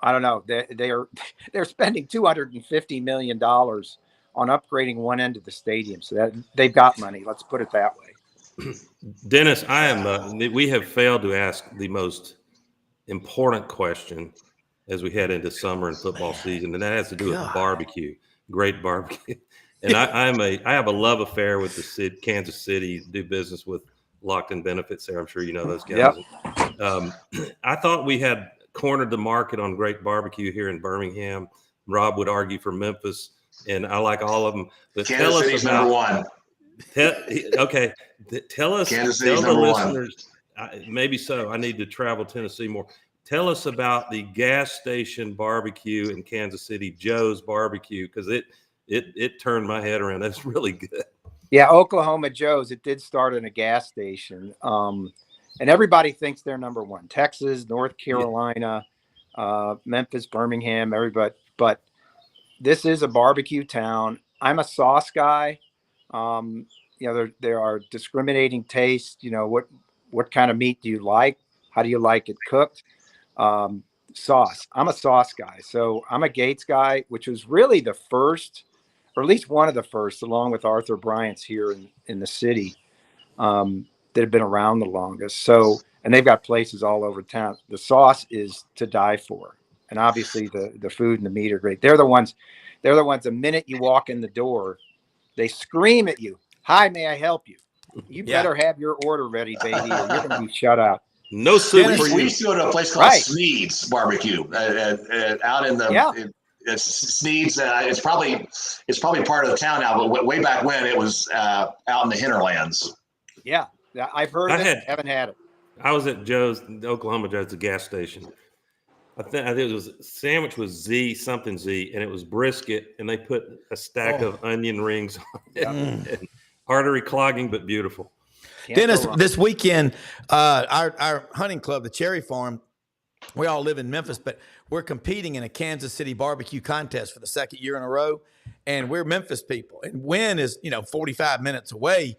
don't know. They're spending $250 million on upgrading one end of the stadium. So that they've got money. Let's put it that way. Dennis, we have failed to ask the most important question as we head into summer and football season, and that has to do with barbecue. Great barbecue. And I have a love affair with the Kansas City, do business with Lockton Benefits there. I'm sure you know those guys. Yep. I thought we had cornered the market on great barbecue here in Birmingham. Rob would argue for Memphis, and I like all of them. But Kansas City's number one. Tell us, Kansas City's tell the number listeners, maybe so. I need to travel Tennessee more. Tell us about the gas station barbecue in Kansas City, Joe's Barbecue, because it turned my head around. That's really good. Yeah, Oklahoma Joe's. It did start in a gas station, and everybody thinks they're number one. Texas, North Carolina, Memphis, Birmingham, everybody. But this is a barbecue town. I'm a sauce guy. There are discriminating tastes. What kind of meat do you like? How do you like it cooked? Sauce. I'm a sauce guy. So I'm a Gates guy, which was really the first, or at least one of the first, along with Arthur Bryant's here in the city, that have been around the longest. So, and they've got places all over town. The sauce is to die for. And obviously the food and the meat are great. They're the ones, the minute you walk in the door, they scream at you. Hi, may I help you? You better have your order ready, baby, or you're going to be shut out. No soup for you. We used to go to a place called Sneed's Barbecue out in the Sneed's. It's probably part of the town now, but way back when it was out in the hinterlands. Yeah, I've heard of it. Haven't had it. I was at Joe's, Oklahoma Joe's, the gas station. I think it was sandwich was Z, and it was brisket, and they put a stack of onion rings on it. And artery clogging, but beautiful. Dennis, this weekend, our hunting club, the Cherry Farm, we all live in Memphis, but we're competing in a Kansas City barbecue contest for the second year in a row, and we're Memphis people. And Wynn is 45 minutes away,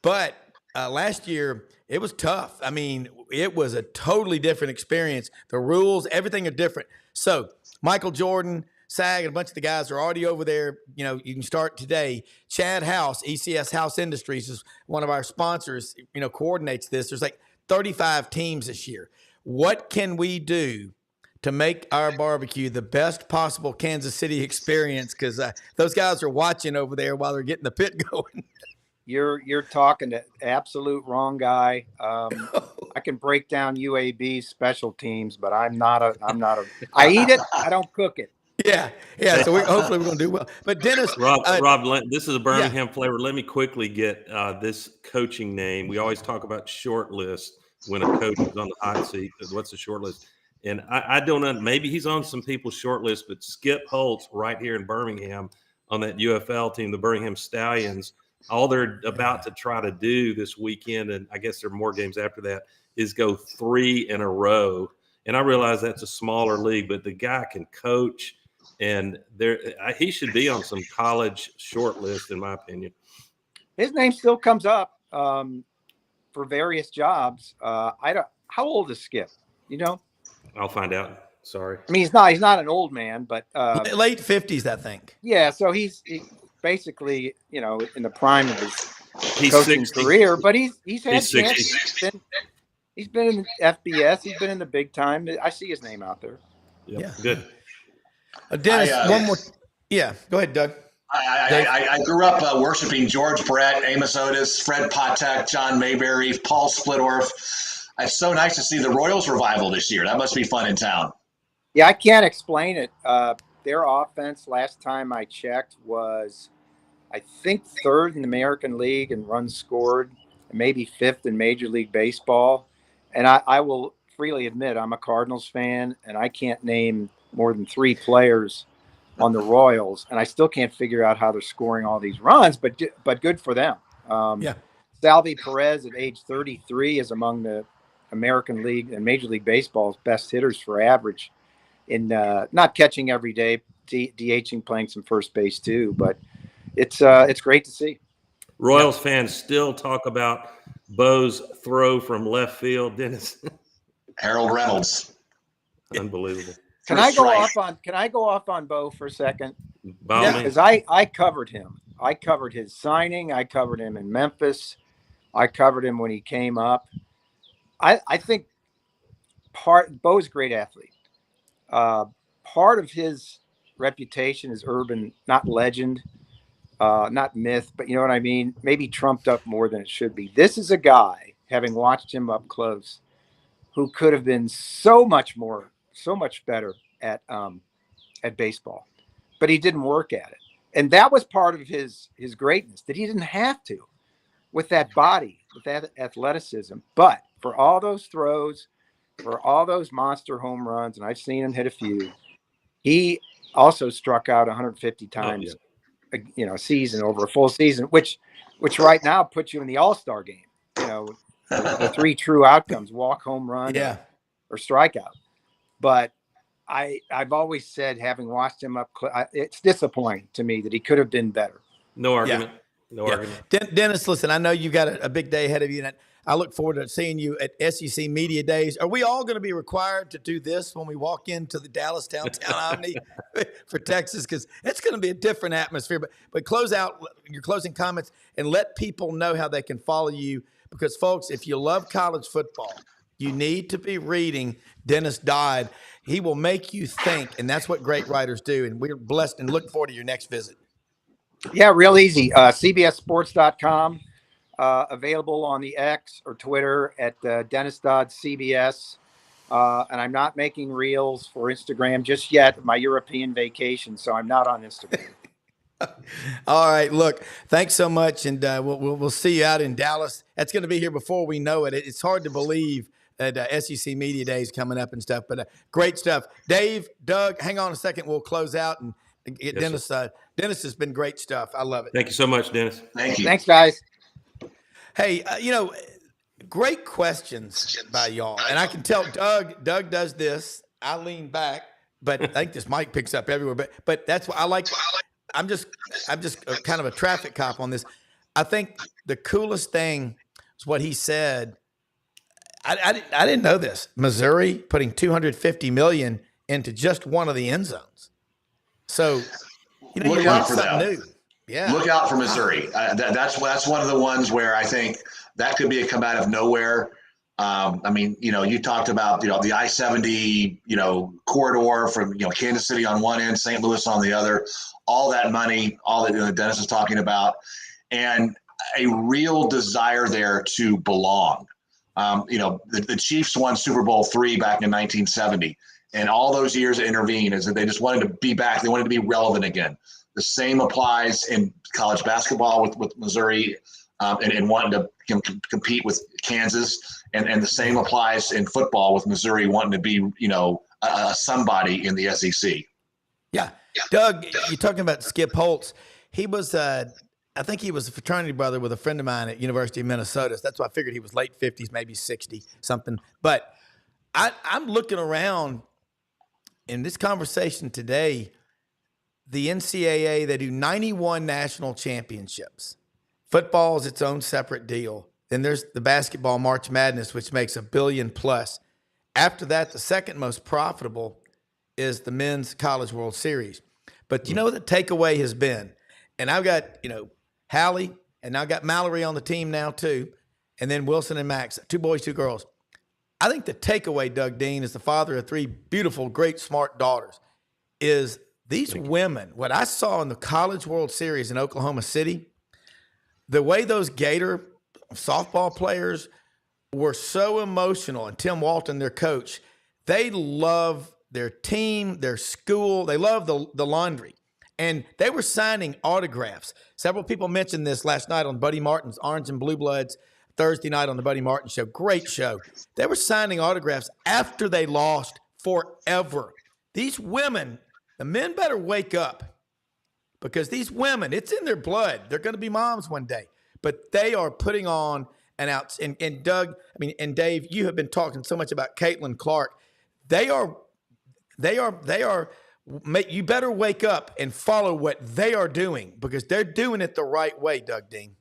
but last year it was tough. I mean, it was a totally different experience. The rules, everything are different. So Michael Jordan, Sag, and a bunch of the guys are already over there. You can start today. Chad House, ECS House Industries, is one of our sponsors, coordinates this. There's like 35 teams this year. What can we do to make our barbecue the best possible Kansas City experience? Because those guys are watching over there while they're getting the pit going. You're talking to absolute wrong guy. I can break down UAB's special teams, but I'm not a. I eat it. I don't cook it. Yeah. So hopefully we're going to do well. But Dennis, Rob, this is a Birmingham flavor. Let me quickly get this coaching name. We always talk about short list when a coach is on the hot seat. What's the short list? And I don't know. Maybe he's on some people's short list, but Skip Holtz right here in Birmingham on that UFL team, the Birmingham Stallions. All they're about to try to do this weekend, and I guess there are more games after that, is go 3 in a row. And I realize that's a smaller league, but the guy can coach, and he should be on some college short list, in my opinion. His name still comes up for various jobs. How old is Skip? I'll find out. Sorry. I mean, he's not an old man, but late 50s, I think. Yeah, so he's basically, in the prime of his coaching 60. career, but he's had He's chances. He's been in FBS. He's been in the big time. I see his name out there. Yep. Yeah, good. Dennis, one more. Yeah, go ahead, Doug. I grew up worshiping George Brett, Amos Otis, Fred Patek, John Mayberry, Paul Splittorff. It's so nice to see the Royals revival this year. That must be fun in town. Yeah, I can't explain it. Their offense, last time I checked, was, I think, 3rd in the American League in runs scored, and maybe 5th in Major League Baseball. And I will freely admit I'm a Cardinals fan, and I can't name more than 3 players on the Royals, and I still can't figure out how they're scoring all these runs, but good for them. Salvi Perez at age 33 is among the American League and Major League Baseball's best hitters for average in not catching every day, DHing, playing some first base too, but it's great to see. Royals fans still talk about Bo's throw from left field, Dennis. Harold Reynolds. Unbelievable. Can I go off on Bo for a second? Because I covered him. I covered his signing. I covered him in Memphis. I covered him when he came up. I think Bo's a great athlete. Part of his reputation is urban, not legend, not myth, but you know what I mean? Maybe trumped up more than it should be. This is a guy, having watched him up close, who could have been so much better at baseball, but he didn't work at it. And that was part of his greatness, that he didn't have to with that body, with that athleticism. But for all those throws, for all those monster home runs, and I've seen him hit a few, he also struck out 150 times, a season, over a full season, which right now puts you in the All-Star game. The 3 true outcomes: walk, home run, or strikeout. But I've always said, having watched him up, it's disappointing to me that he could have been better. No argument. No argument. Dennis, listen, I know you've got a big day ahead of you, and I look forward to seeing you at SEC Media Days. Are we all going to be required to do this when we walk into the Dallas Downtown Omni for Texas? Because it's going to be a different atmosphere. But close out your closing comments and let people know how they can follow you. Because, folks, if you love college football, you need to be reading Dennis Dodd. He will make you think, and that's what great writers do. And we're blessed and look forward to your next visit. Yeah, real easy. CBSSports.com, available on the X or Twitter at Dennis Dodd CBS. And I'm not making reels for Instagram just yet. My European vacation, so I'm not on Instagram. All right, look, thanks so much, and we'll see you out in Dallas. That's going to be here before we know it. It's hard to believe that SEC Media Day is coming up and stuff, but great stuff. Dave, Doug, hang on a second. We'll close out and get Dennis. Dennis has been great stuff. I love it. Thank you so much, Dennis. Thank you. Thanks, guys. Hey, great questions by y'all, and I can tell Doug does this. I lean back, but I think this mic picks up everywhere. But that's what I like. I'm just kind of a traffic cop on this. I think the coolest thing is what he said. I didn't know this. Missouri putting $250 million into just one of the end zones. So, you Look out for something that. new. Yeah. Look out for Missouri. That's one of the ones where I think that could be a come out of nowhere. You talked about, the I-70, corridor from, Kansas City on one end, St. Louis on the other, all that money, all that Dennis is talking about, and a real desire there to belong. The Chiefs won Super Bowl III back in 1970, and all those years that intervened is that they just wanted to be back. They wanted to be relevant again. The same applies in college basketball with Missouri and wanting to compete with Kansas. And the same applies in football with Missouri wanting to be, somebody in the SEC. Yeah. Doug, you're talking about Skip Holtz. He was, I think he was a fraternity brother with a friend of mine at University of Minnesota. So that's why I figured he was late 50s, maybe 60 something. But I'm looking around in this conversation today, the NCAA, they do 91 national championships. Football is its own separate deal. Then there's the basketball March Madness, which makes $1 billion plus. After that, the second most profitable is the Men's College World Series. But you know what the takeaway has been? And I've got, Hallie, and I've got Mallory on the team now too, and then Wilson and Max, 2 boys, 2 girls. I think the takeaway, Doug Dean, as the father of 3 beautiful, great, smart daughters, is these women, what I saw in the College World Series in Oklahoma City, the way those Gator softball players were so emotional, and Tim Walton, their coach, they love their team, their school. They love the laundry. And they were signing autographs. Several people mentioned this last night on Buddy Martin's Orange and Blue Bloods, Thursday night on the Buddy Martin Show. Great show. They were signing autographs after they lost forever. These women, the men better wake up, because these women, it's in their blood. They're going to be moms one day. But they are putting on an out. And Doug, and Dave, you have been talking so much about Caitlin Clark. They are. You better wake up and follow what they are doing, because they're doing it the right way, Doug Dean.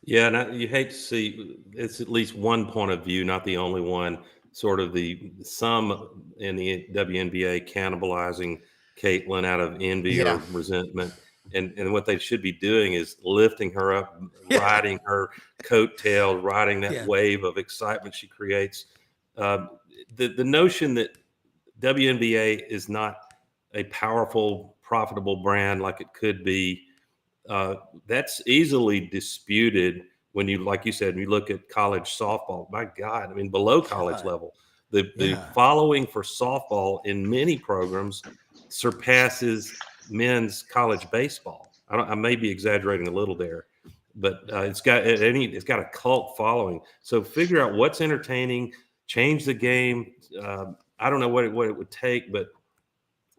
Yeah, and you hate to see, it's at least one point of view, not the only one, sort of some in the WNBA cannibalizing Caitlin out of envy or resentment. And what they should be doing is lifting her up, riding her coattail, riding that wave of excitement she creates. The notion that WNBA is not a powerful, profitable brand like it could be, that's easily disputed when you, like you said, when you look at college softball. My God, below college level, the following for softball in many programs surpasses men's college baseball. I may be exaggerating a little there, but it's got a cult following. So figure out what's entertaining, change the game. I don't know what it would take, but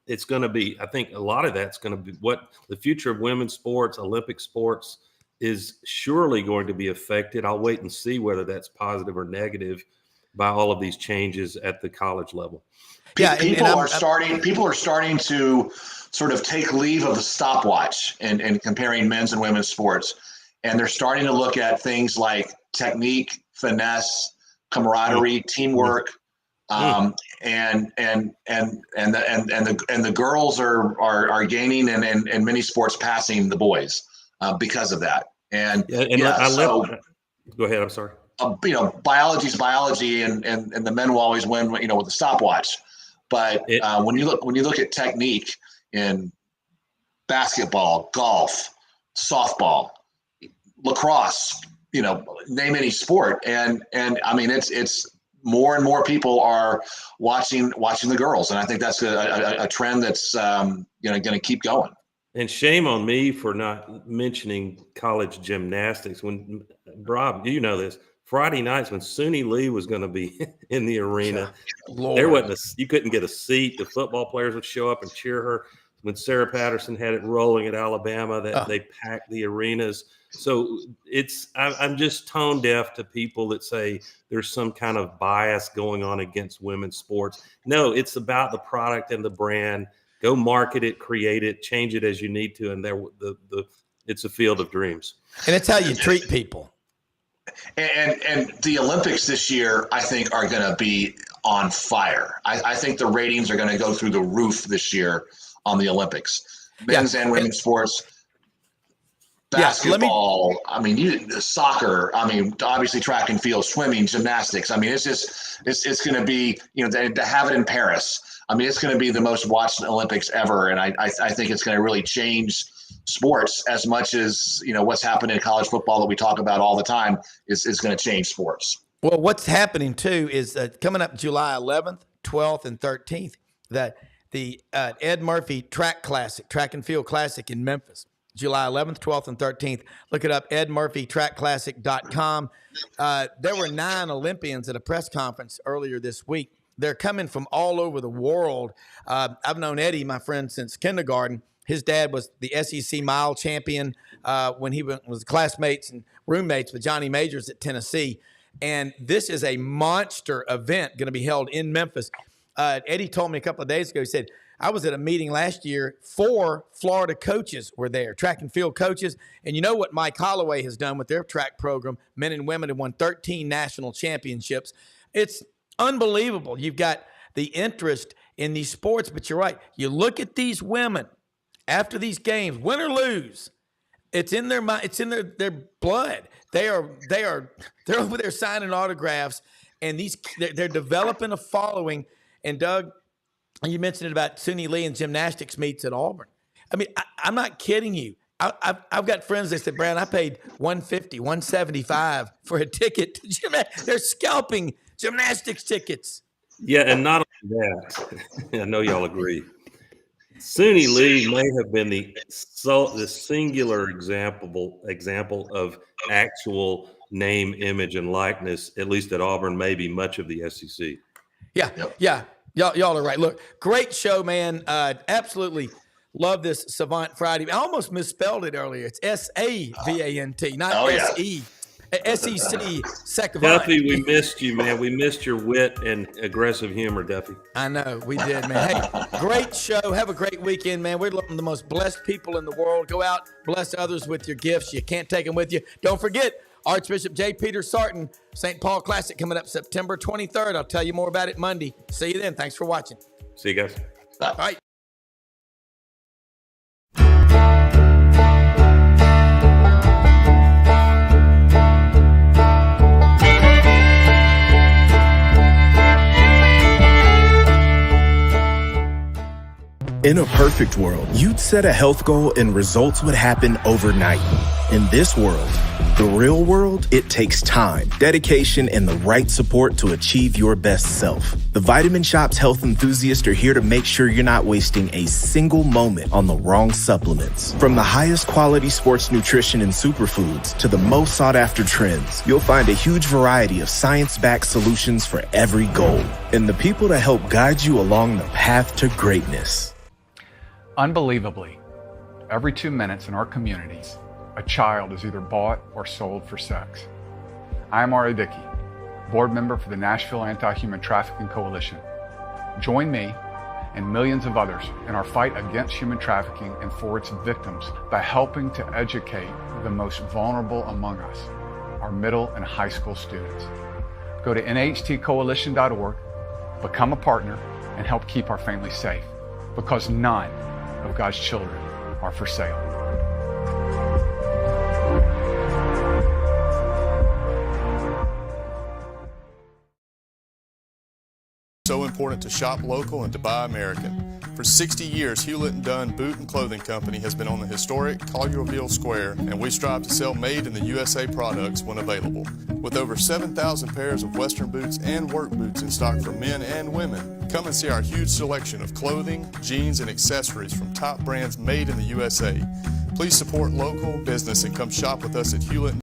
it's going to be, I think a lot of that's going to be what the future of women's sports, Olympic sports, is surely going to be affected. I'll wait and see whether that's positive or negative. by all of these changes at the college level. Yeah, people are starting to sort of take leave of the stopwatch and comparing men's and women's sports, and they're starting to look at things like technique, finesse, camaraderie, teamwork, and the girls are gaining and many sports passing the boys because of that. And go ahead. I'm sorry. Biology's biology, and the men will always win, with the stopwatch. But when you look at technique in basketball, golf, softball, lacrosse, name any sport, and I mean it's more and more people are watching the girls, and I think that's a trend that's going to keep going. And shame on me for not mentioning college gymnastics. When Rob, you know this, Friday nights when Suni Lee was going to be in the arena, there wasn't you couldn't get a seat. The football players would show up and cheer her. When Sarah Patterson had it rolling at Alabama, they packed the arenas. So I'm just tone deaf to people that say there's some kind of bias going on against women's sports. No, it's about the product and the brand. Go market it, create it, change it as you need to, and it's a field of dreams. And it's how you treat people. And the Olympics this year, I think, are going to be on fire. I think the ratings are going to go through the roof this year on the Olympics. Men's and women's sports, basketball, soccer, obviously track and field, swimming, gymnastics. It's going to be, to have it in Paris. It's going to be the most watched Olympics ever. And I think it's going to really change sports as much as, what's happening in college football that we talk about all the time is going to change sports. Well, what's happening too is coming up July 11th, 12th, and 13th, that the Ed Murphy Track and Field Classic in Memphis, July 11th, 12th, and 13th. Look it up, edmurphytrackclassic.com. There were 9 Olympians at a press conference earlier this week. They're coming from all over the world. I've known Eddie, my friend, since kindergarten. His dad was the SEC mile champion when he was classmates and roommates with Johnny Majors at Tennessee. And this is a monster event going to be held in Memphis. Eddie told me a couple of days ago, he said, I was at a meeting last year, 4 Florida coaches were there, track and field coaches. And you know what Mike Holloway has done with their track program? Men and women have won 13 national championships. It's unbelievable. You've got the interest in these sports, but you're right. You look at these women after these games, win or lose, it's in their mind, it's in their blood. They're over there signing autographs, and they're developing a following. And Doug, you mentioned it about Suni Lee and gymnastics meets at Auburn. I'm not kidding you. I've got friends that said, Browne, I paid $150, $175 for a ticket to gymnastics. They're scalping gymnastics tickets. Yeah, and not only that, I know y'all agree. Suni Lee may have been the singular example of actual name, image, and likeness, at least at Auburn, maybe much of the SEC. Yeah. Y'all are right. Look, great show, man. Absolutely love this Savant Friday. I almost misspelled it earlier. It's SAVANT, not SE. SEC Secavant. Duffy, we missed you, man. We missed your wit and aggressive humor, Duffy. I know, we did, man. Hey, great show. Have a great weekend, man. We're the most blessed people in the world. Go out, bless others with your gifts. You can't take them with you. Don't forget, Archbishop J. Peter Sarton, St. Paul Classic coming up September 23rd. I'll tell you more about it Monday. See you then. Thanks for watching. See you guys. All right. In a perfect world, you'd set a health goal and results would happen overnight. In this world, the real world, it takes time, dedication, and the right support to achieve your best self. The Vitamin Shop's health enthusiasts are here to make sure you're not wasting a single moment on the wrong supplements. From the highest quality sports nutrition and superfoods to the most sought after trends, you'll find a huge variety of science-backed solutions for every goal. And the people to help guide you along the path to greatness. Unbelievably, every 2 minutes in our communities, a child is either bought or sold for sex. I am R.A. Dickey, board member for the Nashville Anti-Human Trafficking Coalition. Join me and millions of others in our fight against human trafficking and for its victims by helping to educate the most vulnerable among us, our middle and high school students. Go to nhtcoalition.org, become a partner, and help keep our families safe, because none of God's children are for sale. So important to shop local and to buy American. For 60 years, Hewlett & Dunn Boot and Clothing Company has been on the historic Collierville Square, and we strive to sell made in the USA products when available. With over 7,000 pairs of Western boots and work boots in stock for men and women, come and see our huge selection of clothing, jeans, and accessories from top brands made in the USA. Please support local business and come shop with us at Hewlett &